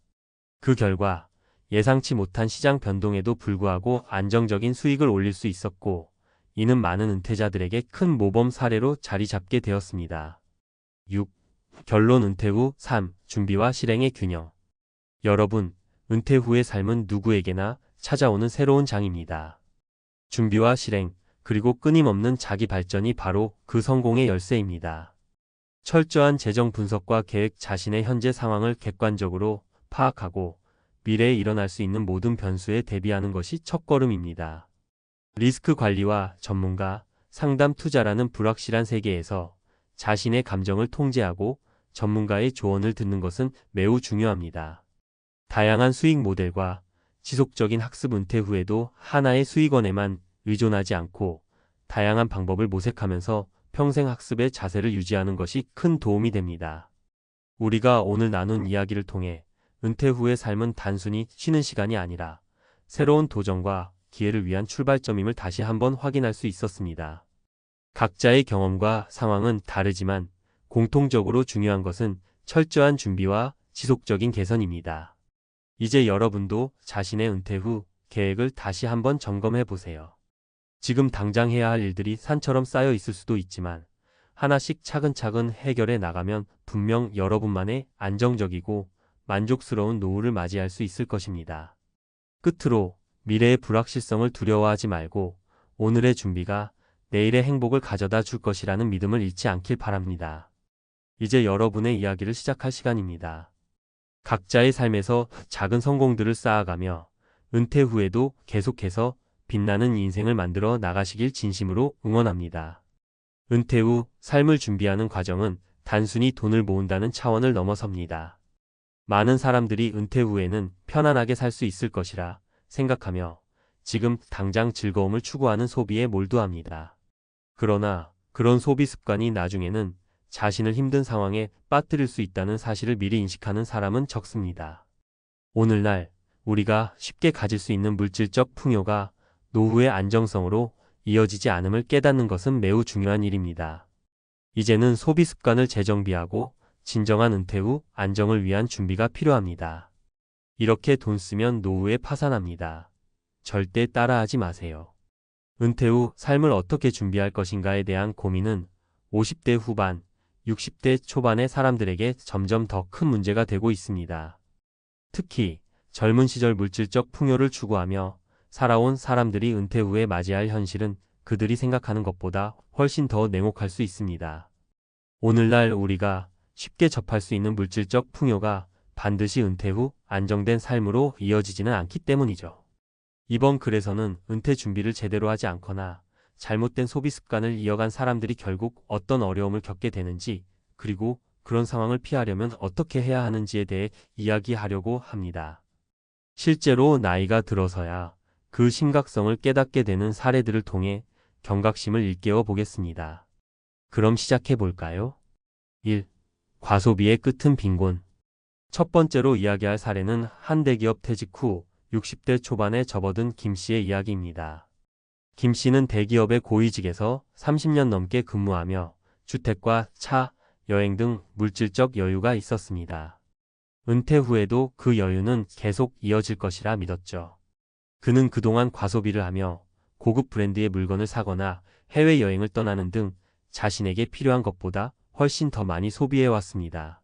그 결과 예상치 못한 시장 변동에도 불구하고 안정적인 수익을 올릴 수 있었고, 이는 많은 은퇴자들에게 큰 모범 사례로 자리 잡게 되었습니다. 6. 결론 은퇴 후 삶, 준비와 실행의 균형. 여러분, 은퇴 후의 삶은 누구에게나 찾아오는 새로운 장입니다. 준비와 실행, 그리고 끊임없는 자기 발전이 바로 그 성공의 열쇠입니다. 철저한 재정 분석과 계획, 자신의 현재 상황을 객관적으로 파악하고 미래에 일어날 수 있는 모든 변수에 대비하는 것이 첫걸음입니다. 리스크 관리와 전문가, 상담, 투자라는 불확실한 세계에서 자신의 감정을 통제하고 전문가의 조언을 듣는 것은 매우 중요합니다. 다양한 수익 모델과 지속적인 학습. 은퇴 후에도 하나의 수익원에만 의존하지 않고 다양한 방법을 모색하면서 평생 학습의 자세를 유지하는 것이 큰 도움이 됩니다. 우리가 오늘 나눈 이야기를 통해 은퇴 후의 삶은 단순히 쉬는 시간이 아니라 새로운 도전과 기회를 위한 출발점임을 다시 한번 확인할 수 있었습니다. 각자의 경험과 상황은 다르지만 공통적으로 중요한 것은 철저한 준비와 지속적인 개선입니다. 이제 여러분도 자신의 은퇴 후 계획을 다시 한번 점검해 보세요. 지금 당장 해야 할 일들이 산처럼 쌓여 있을 수도 있지만 하나씩 차근차근 해결해 나가면 분명 여러분만의 안정적이고 만족스러운 노후를 맞이할 수 있을 것입니다. 끝으로 미래의 불확실성을 두려워하지 말고 오늘의 준비가 내일의 행복을 가져다 줄 것이라는 믿음을 잃지 않길 바랍니다. 이제 여러분의 이야기를 시작할 시간입니다. 각자의 삶에서 작은 성공들을 쌓아가며 은퇴 후에도 계속해서 빛나는 인생을 만들어 나가시길 진심으로 응원합니다. 은퇴 후 삶을 준비하는 과정은 단순히 돈을 모은다는 차원을 넘어섭니다. 많은 사람들이 은퇴 후에는 편안하게 살 수 있을 것이라 생각하며 지금 당장 즐거움을 추구하는 소비에 몰두합니다. 그러나 그런 소비 습관이 나중에는 자신을 힘든 상황에 빠뜨릴 수 있다는 사실을 미리 인식하는 사람은 적습니다. 오늘날 우리가 쉽게 가질 수 있는 물질적 풍요가 노후의 안정성으로 이어지지 않음을 깨닫는 것은 매우 중요한 일입니다. 이제는 소비 습관을 재정비하고 진정한 은퇴 후 안정을 위한 준비가 필요합니다. 이렇게 돈 쓰면 노후에 파산합니다. 절대 따라하지 마세요. 은퇴 후 삶을 어떻게 준비할 것인가에 대한 고민은 50대 후반, 60대 초반의 사람들에게 점점 더 큰 문제가 되고 있습니다. 특히 젊은 시절 물질적 풍요를 추구하며 살아온 사람들이 은퇴 후에 맞이할 현실은 그들이 생각하는 것보다 훨씬 더 냉혹할 수 있습니다. 오늘날 우리가 쉽게 접할 수 있는 물질적 풍요가 반드시 은퇴 후 안정된 삶으로 이어지지는 않기 때문이죠. 이번 글에서는 은퇴 준비를 제대로 하지 않거나 잘못된 소비 습관을 이어간 사람들이 결국 어떤 어려움을 겪게 되는지, 그리고 그런 상황을 피하려면 어떻게 해야 하는지에 대해 이야기하려고 합니다. 실제로 나이가 들어서야 그 심각성을 깨닫게 되는 사례들을 통해 경각심을 일깨워 보겠습니다. 그럼 시작해 볼까요? 1. 과소비의 끝은 빈곤. 첫 번째로 이야기할 사례는 한 대기업 퇴직 후 60대 초반에 접어든 김 씨의 이야기입니다. 김 씨는 대기업의 고위직에서 30년 넘게 근무하며 주택과 차, 여행 등 물질적 여유가 있었습니다. 은퇴 후에도 그 여유는 계속 이어질 것이라 믿었죠. 그는 그동안 과소비를 하며 고급 브랜드의 물건을 사거나 해외여행을 떠나는 등 자신에게 필요한 것보다 훨씬 더 많이 소비해왔습니다.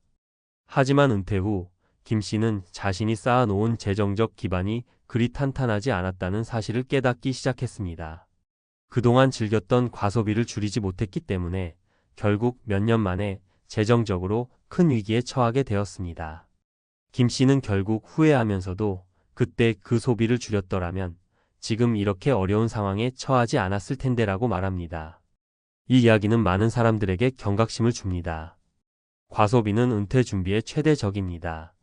하지만 은퇴 후 김 씨는 자신이 쌓아놓은 재정적 기반이 그리 탄탄하지 않았다는 사실을 깨닫기 시작했습니다. 그동안 즐겼던 과소비를 줄이지 못했기 때문에 결국 몇 년 만에 재정적으로 큰 위기에 처하게 되었습니다. 김 씨는 결국 후회하면서도 그때 그 소비를 줄였더라면 지금 이렇게 어려운 상황에 처하지 않았을 텐데라고 말합니다. 이 이야기는 많은 사람들에게 경각심을 줍니다. 과소비는 은퇴 준비의 최대 적입니다.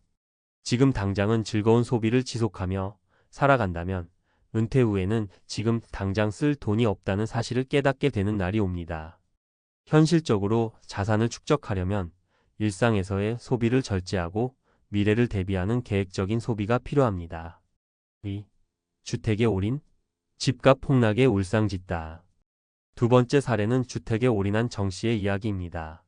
지금 당장은 즐거운 소비를 지속하며 살아간다면 은퇴 후에는 지금 당장 쓸 돈이 없다는 사실을 깨닫게 되는 날이 옵니다. 현실적으로 자산을 축적하려면 일상에서의 소비를 절제하고 미래를 대비하는 계획적인 소비가 필요합니다. 2. 주택에 올인? 집값 폭락에 울상짓다. 두 번째 사례는 주택에 올인한 정 씨의 이야기입니다.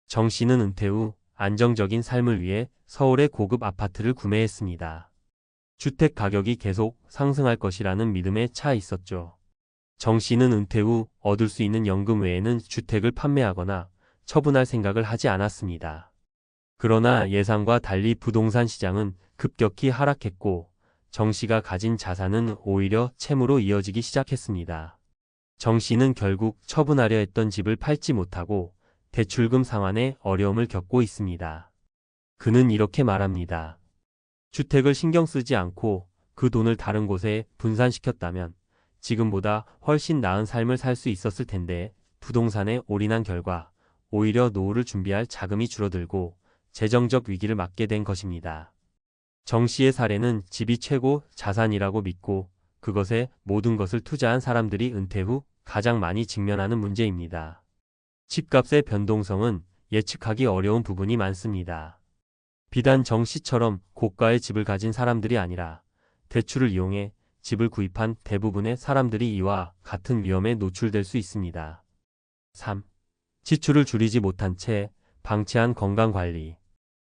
정 씨는 은퇴 후 안정적인 삶을 위해 서울의 고급 아파트를 구매했습니다. 주택 가격이 계속 상승할 것이라는 믿음에 차 있었죠. 정 씨는 은퇴 후 얻을 수 있는 연금 외에는 주택을 판매하거나 처분할 생각을 하지 않았습니다. 그러나 예상과 달리 부동산 시장은 급격히 하락했고 정 씨가 가진 자산은 오히려 채무로 이어지기 시작했습니다. 정 씨는 결국 처분하려 했던 집을 팔지 못하고 대출금 상환에 어려움을 겪고 있습니다. 그는 이렇게 말합니다. 주택을 신경 쓰지 않고 그 돈을 다른 곳에 분산시켰다면 지금보다 훨씬 나은 삶을 살 수 있었을 텐데 부동산에 올인한 결과 오히려 노후를 준비할 자금이 줄어들고 재정적 위기를 맞게 된 것입니다. 정 씨의 사례는 집이 최고 자산이라고 믿고 그것에 모든 것을 투자한 사람들이 은퇴 후 가장 많이 직면하는 문제입니다. 집값의 변동성은 예측하기 어려운 부분이 많습니다. 비단 정 씨처럼 고가의 집을 가진 사람들이 아니라 대출을 이용해 집을 구입한 대부분의 사람들이 이와 같은 위험에 노출될 수 있습니다. 3. 지출을 줄이지 못한 채 방치한 건강관리.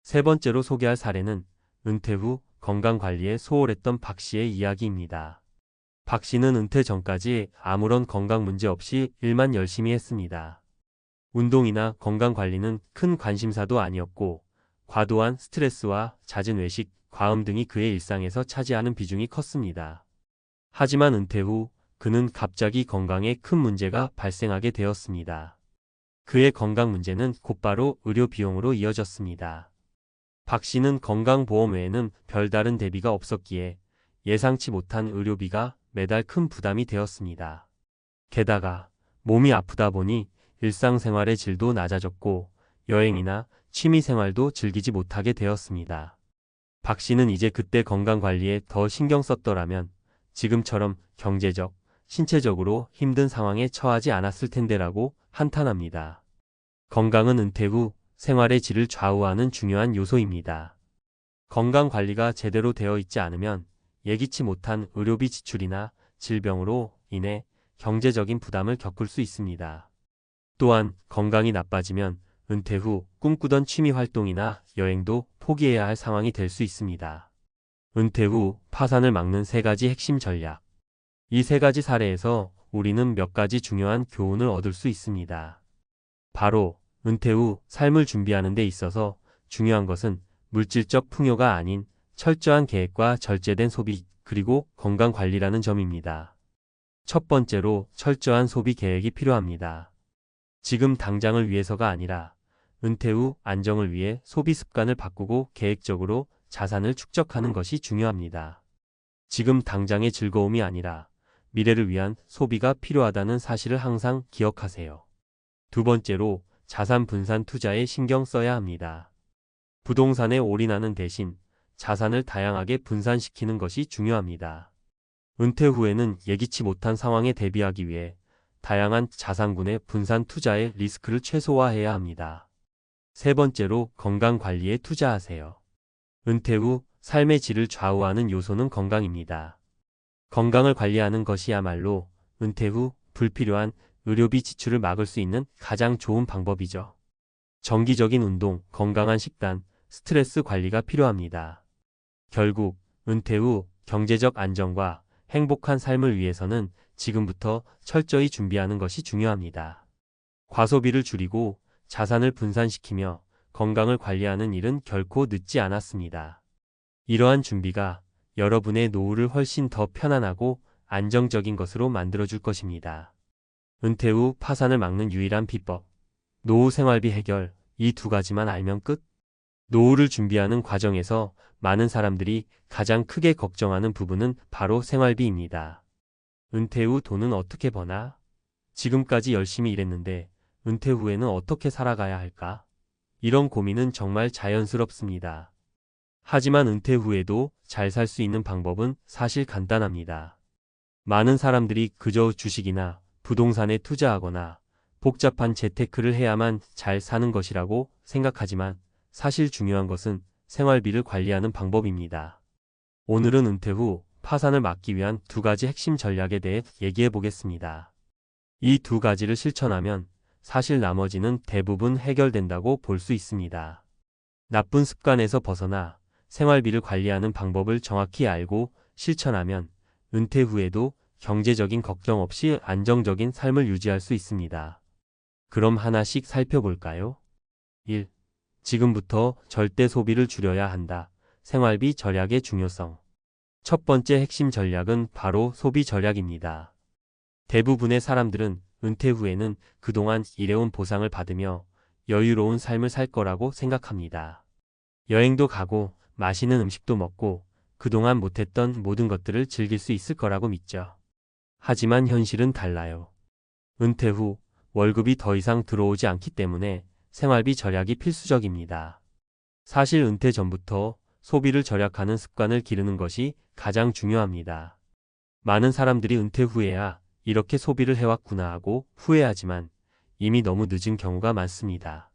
세 번째로 소개할 사례는 은퇴 후 건강관리에 소홀했던 박 씨의 이야기입니다. 박 씨는 은퇴 전까지 아무런 건강 문제 없이 일만 열심히 했습니다. 운동이나 건강관리는 큰 관심사도 아니었고 과도한 스트레스와 잦은 외식, 과음 등이 그의 일상에서 차지하는 비중이 컸습니다. 하지만 은퇴 후 그는 갑자기 건강에 큰 문제가 발생하게 되었습니다. 그의 건강 문제는 곧바로 의료 비용으로 이어졌습니다. 박 씨는 건강보험 외에는 별다른 대비가 없었기에 예상치 못한 의료비가 매달 큰 부담이 되었습니다. 게다가 몸이 아프다 보니 일상생활의 질도 낮아졌고 여행이나 취미생활도 즐기지 못하게 되었습니다. 박 씨는 이제 그때 건강관리에 더 신경 썼더라면 지금처럼 경제적, 신체적으로 힘든 상황에 처하지 않았을 텐데라고 한탄합니다. 건강은 은퇴 후 생활의 질을 좌우하는 중요한 요소입니다. 건강관리가 제대로 되어 있지 않으면 예기치 못한 의료비 지출이나 질병으로 인해 경제적인 부담을 겪을 수 있습니다. 또한 건강이 나빠지면 은퇴 후 꿈꾸던 취미 활동이나 여행도 포기해야 할 상황이 될 수 있습니다. 은퇴 후 파산을 막는 세 가지 핵심 전략. 이 세 가지 사례에서 우리는 몇 가지 중요한 교훈을 얻을 수 있습니다. 바로 은퇴 후 삶을 준비하는 데 있어서 중요한 것은 물질적 풍요가 아닌 철저한 계획과 절제된 소비 그리고 건강 관리라는 점입니다. 첫 번째로 철저한 소비 계획이 필요합니다. 지금 당장을 위해서가 아니라 은퇴 후 안정을 위해 소비 습관을 바꾸고 계획적으로 자산을 축적하는 것이 중요합니다. 지금 당장의 즐거움이 아니라 미래를 위한 소비가 필요하다는 사실을 항상 기억하세요. 두 번째로 자산 분산 투자에 신경 써야 합니다. 부동산에 올인하는 대신 자산을 다양하게 분산시키는 것이 중요합니다. 은퇴 후에는 예기치 못한 상황에 대비하기 위해 다양한 자산군의 분산 투자의 리스크를 최소화해야 합니다. 세 번째로 건강 관리에 투자하세요. 은퇴 후 삶의 질을 좌우하는 요소는 건강입니다. 건강을 관리하는 것이야말로 은퇴 후 불필요한 의료비 지출을 막을 수 있는 가장 좋은 방법이죠. 정기적인 운동, 건강한 식단, 스트레스 관리가 필요합니다. 결국 은퇴 후 경제적 안정과 행복한 삶을 위해서는 지금부터 철저히 준비하는 것이 중요합니다. 과소비를 줄이고 자산을 분산시키며 건강을 관리하는 일은 결코 늦지 않았습니다. 이러한 준비가 여러분의 노후를 훨씬 더 편안하고 안정적인 것으로 만들어줄 것입니다. 은퇴 후 파산을 막는 유일한 비법. 노후 생활비 해결. 이 두 가지만 알면 끝. 노후를 준비하는 과정에서 많은 사람들이 가장 크게 걱정하는 부분은 바로 생활비입니다. 은퇴 후 돈은 어떻게 버나? 지금까지 열심히 일했는데 은퇴 후에는 어떻게 살아가야 할까? 이런 고민은 정말 자연스럽습니다. 하지만 은퇴 후에도 잘 살 수 있는 방법은 사실 간단합니다. 많은 사람들이 그저 주식이나 부동산에 투자하거나 복잡한 재테크를 해야만 잘 사는 것이라고 생각하지만 사실 중요한 것은 생활비를 관리하는 방법입니다. 오늘은 은퇴 후 파산을 막기 위한 두 가지 핵심 전략에 대해 얘기해 보겠습니다. 이 두 가지를 실천하면 사실 나머지는 대부분 해결된다고 볼 수 있습니다. 나쁜 습관에서 벗어나 생활비를 관리하는 방법을 정확히 알고 실천하면 은퇴 후에도 경제적인 걱정 없이 안정적인 삶을 유지할 수 있습니다. 그럼 하나씩 살펴볼까요? 1. 지금부터 절대 소비를 줄여야 한다. 생활비 절약의 중요성. 첫 번째 핵심 전략은 바로 소비 절약입니다. 대부분의 사람들은 은퇴 후에는 그동안 일해온 보상을 받으며 여유로운 삶을 살 거라고 생각합니다. 여행도 가고 맛있는 음식도 먹고 그동안 못했던 모든 것들을 즐길 수 있을 거라고 믿죠. 하지만 현실은 달라요. 은퇴 후 월급이 더 이상 들어오지 않기 때문에 생활비 절약이 필수적입니다. 사실 은퇴 전부터 소비를 절약하는 습관을 기르는 것이 가장 중요합니다. 많은 사람들이 은퇴 후에야 이렇게 소비를 해왔구나 하고 후회하지만 이미 너무 늦은 경우가 많습니다.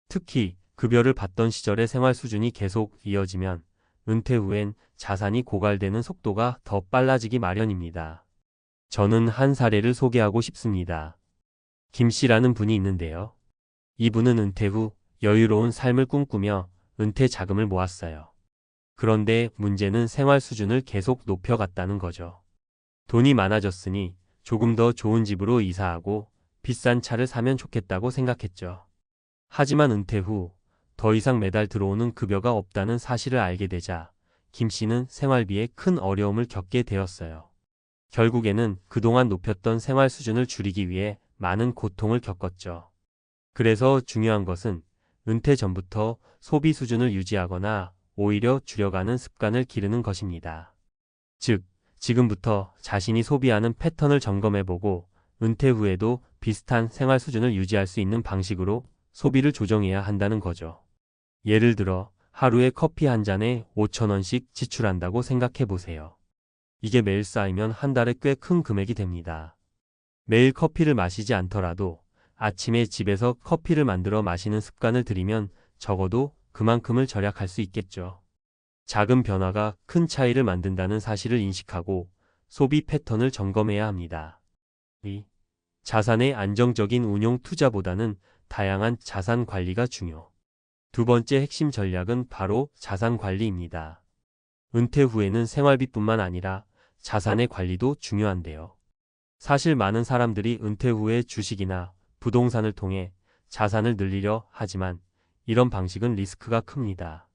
특히 급여를 받던 시절의 생활 수준이 계속 이어지면 은퇴 후엔 자산이 고갈되는 속도가 더 빨라지기 마련입니다. 저는 한 사례를 소개하고 싶습니다. 김 씨라는 분이 있는데요. 이분은 은퇴 후 여유로운 삶을 꿈꾸며 은퇴 자금을 모았어요. 그런데 문제는 생활 수준을 계속 높여갔다는 거죠. 돈이 많아졌으니 조금 더 좋은 집으로 이사하고 비싼 차를 사면 좋겠다고 생각했죠. 하지만 은퇴 후 더 이상 매달 들어오는 급여가 없다는 사실을 알게 되자 김 씨는 생활비에 큰 어려움을 겪게 되었어요. 결국에는 그동안 높였던 생활 수준을 줄이기 위해 많은 고통을 겪었죠. 그래서 중요한 것은 은퇴 전부터 소비 수준을 유지하거나 오히려 줄여가는 습관을 기르는 것입니다. 즉, 지금부터 자신이 소비하는 패턴을 점검해보고 은퇴 후에도 비슷한 생활 수준을 유지할 수 있는 방식으로 소비를 조정해야 한다는 거죠. 예를 들어 하루에 커피 한 잔에 5,000원씩 지출한다고 생각해 보세요. 이게 매일 쌓이면 한 달에 꽤 큰 금액이 됩니다. 매일 커피를 마시지 않더라도 아침에 집에서 커피를 만들어 마시는 습관을 들이면 적어도 그만큼을 절약할 수 있겠죠. 작은 변화가 큰 차이를 만든다는 사실을 인식하고 소비 패턴을 점검해야 합니다. 2. 자산의 안정적인 운용 투자보다는 다양한 자산 관리가 중요. 두 번째 핵심 전략은 바로 자산 관리입니다. 은퇴 후에는 생활비뿐만 아니라 자산의 관리도 중요한데요. 사실 많은 사람들이 은퇴 후에 주식이나 부동산을 통해 자산을 늘리려 하지만 이런 방식은 리스크가 큽니다.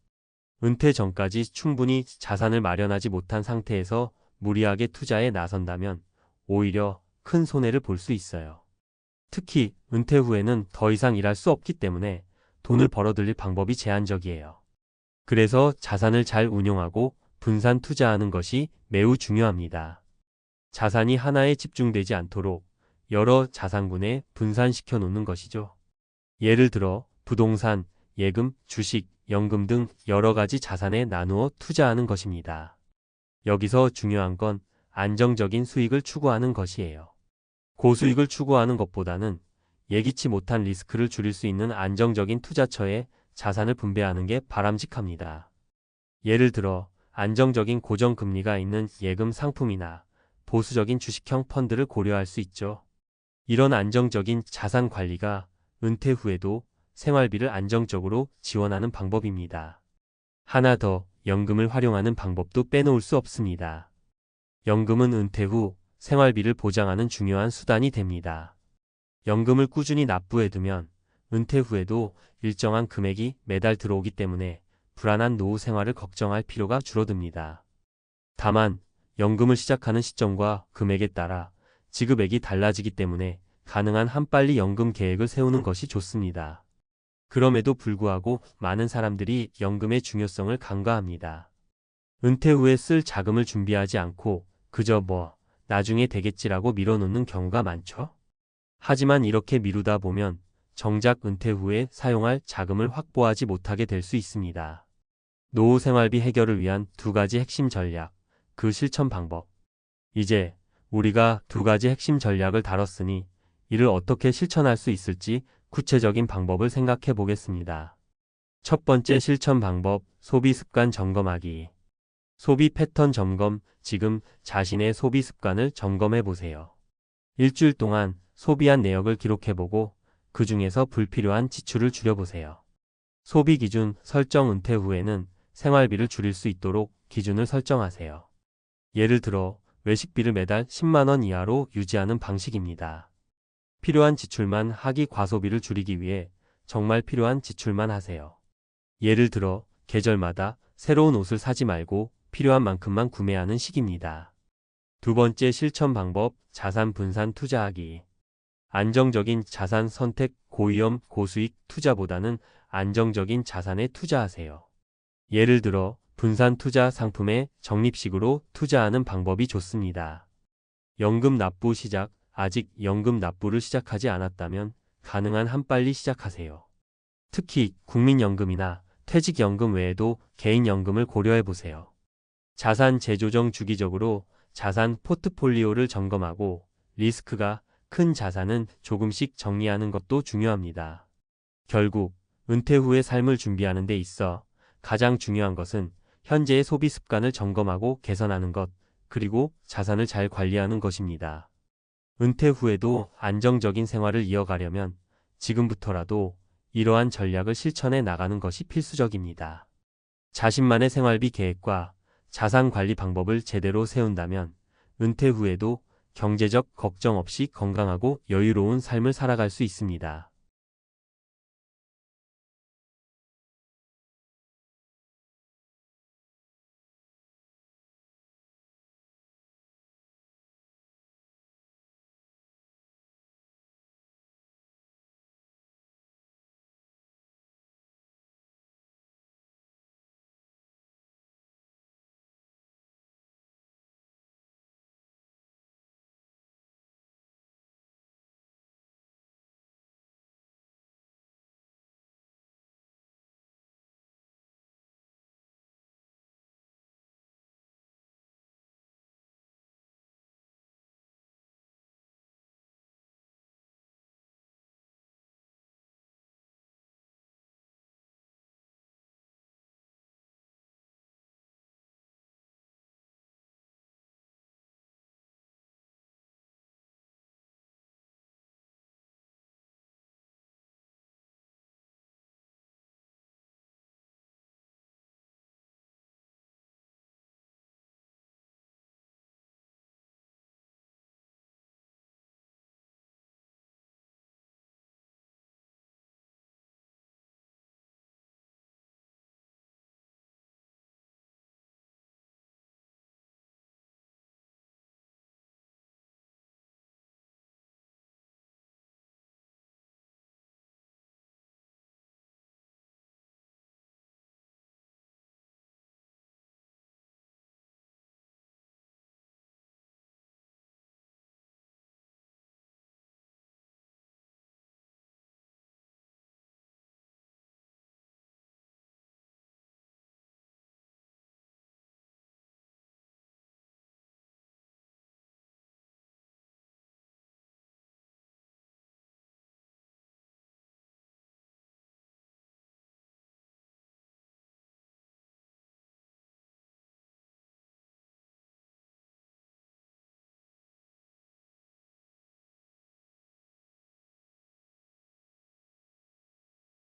은퇴 전까지 충분히 자산을 마련하지 못한 상태에서 무리하게 투자에 나선다면 오히려 큰 손해를 볼 수 있어요. 특히 은퇴 후에는 더 이상 일할 수 없기 때문에 돈을 벌어들일 방법이 제한적이에요. 그래서 자산을 잘 운용하고 분산 투자하는 것이 매우 중요합니다. 자산이 하나에 집중되지 않도록 여러 자산군에 분산시켜 놓는 것이죠. 예를 들어 부동산, 예금, 주식, 연금 등 여러 가지 자산에 나누어 투자하는 것입니다. 여기서 중요한 건 안정적인 수익을 추구하는 것이에요. 고수익을 추구하는 것보다는 예기치 못한 리스크를 줄일 수 있는 안정적인 투자처에 자산을 분배하는 게 바람직합니다. 예를 들어 안정적인 고정금리가 있는 예금 상품이나 보수적인 주식형 펀드를 고려할 수 있죠. 이런 안정적인 자산 관리가 은퇴 후에도 생활비를 안정적으로 지원하는 방법입니다. 하나 더, 연금을 활용하는 방법도 빼놓을 수 없습니다. 연금은 은퇴 후 생활비를 보장하는 중요한 수단이 됩니다. 연금을 꾸준히 납부해두면 은퇴 후에도 일정한 금액이 매달 들어오기 때문에 불안한 노후 생활을 걱정할 필요가 줄어듭니다. 다만 연금을 시작하는 시점과 금액에 따라 지급액이 달라지기 때문에 가능한 한 빨리 연금 계획을 세우는 것이 좋습니다. 그럼에도 불구하고 많은 사람들이 연금의 중요성을 간과합니다. 은퇴 후에 쓸 자금을 준비하지 않고 그저 나중에 되겠지라고 미뤄놓는 경우가 많죠. 하지만 이렇게 미루다 보면 정작 은퇴 후에 사용할 자금을 확보하지 못하게 될 수 있습니다. 노후 생활비 해결을 위한 두 가지 핵심 전략, 그 실천 방법. 이제 우리가 두 가지 핵심 전략을 다뤘으니 이를 어떻게 실천할 수 있을지 구체적인 방법을 생각해 보겠습니다. 첫 번째 실천 방법, 소비 습관 점검하기. 소비 패턴 점검, 지금 자신의 소비 습관을 점검해 보세요. 일주일 동안 소비한 내역을 기록해 보고 그 중에서 불필요한 지출을 줄여보세요. 소비 기준 설정. 은퇴 후에는 생활비를 줄일 수 있도록 기준을 설정하세요. 예를 들어 외식비를 매달 10만 원 이하로 유지하는 방식입니다. 필요한 지출만 하기, 과소비를 줄이기 위해 정말 필요한 지출만 하세요. 예를 들어 계절마다 새로운 옷을 사지 말고 필요한 만큼만 구매하는 식입니다. 두 번째 실천 방법, 자산 분산 투자하기. 안정적인 자산 선택, 고위험, 고수익 투자보다는 안정적인 자산에 투자하세요. 예를 들어 분산 투자 상품에 적립식으로 투자하는 방법이 좋습니다. 연금 납부 시작. 아직 연금 납부를 시작하지 않았다면 가능한 한 빨리 시작하세요. 특히 국민연금이나 퇴직연금 외에도 개인연금을 고려해 보세요. 자산 재조정. 주기적으로 자산 포트폴리오를 점검하고 리스크가 큰 자산은 조금씩 정리하는 것도 중요합니다. 결국 은퇴 후의 삶을 준비하는 데 있어 가장 중요한 것은 현재의 소비 습관을 점검하고 개선하는 것, 그리고 자산을 잘 관리하는 것입니다. 은퇴 후에도 안정적인 생활을 이어가려면 지금부터라도 이러한 전략을 실천해 나가는 것이 필수적입니다. 자신만의 생활비 계획과 자산 관리 방법을 제대로 세운다면 은퇴 후에도 경제적 걱정 없이 건강하고 여유로운 삶을 살아갈 수 있습니다.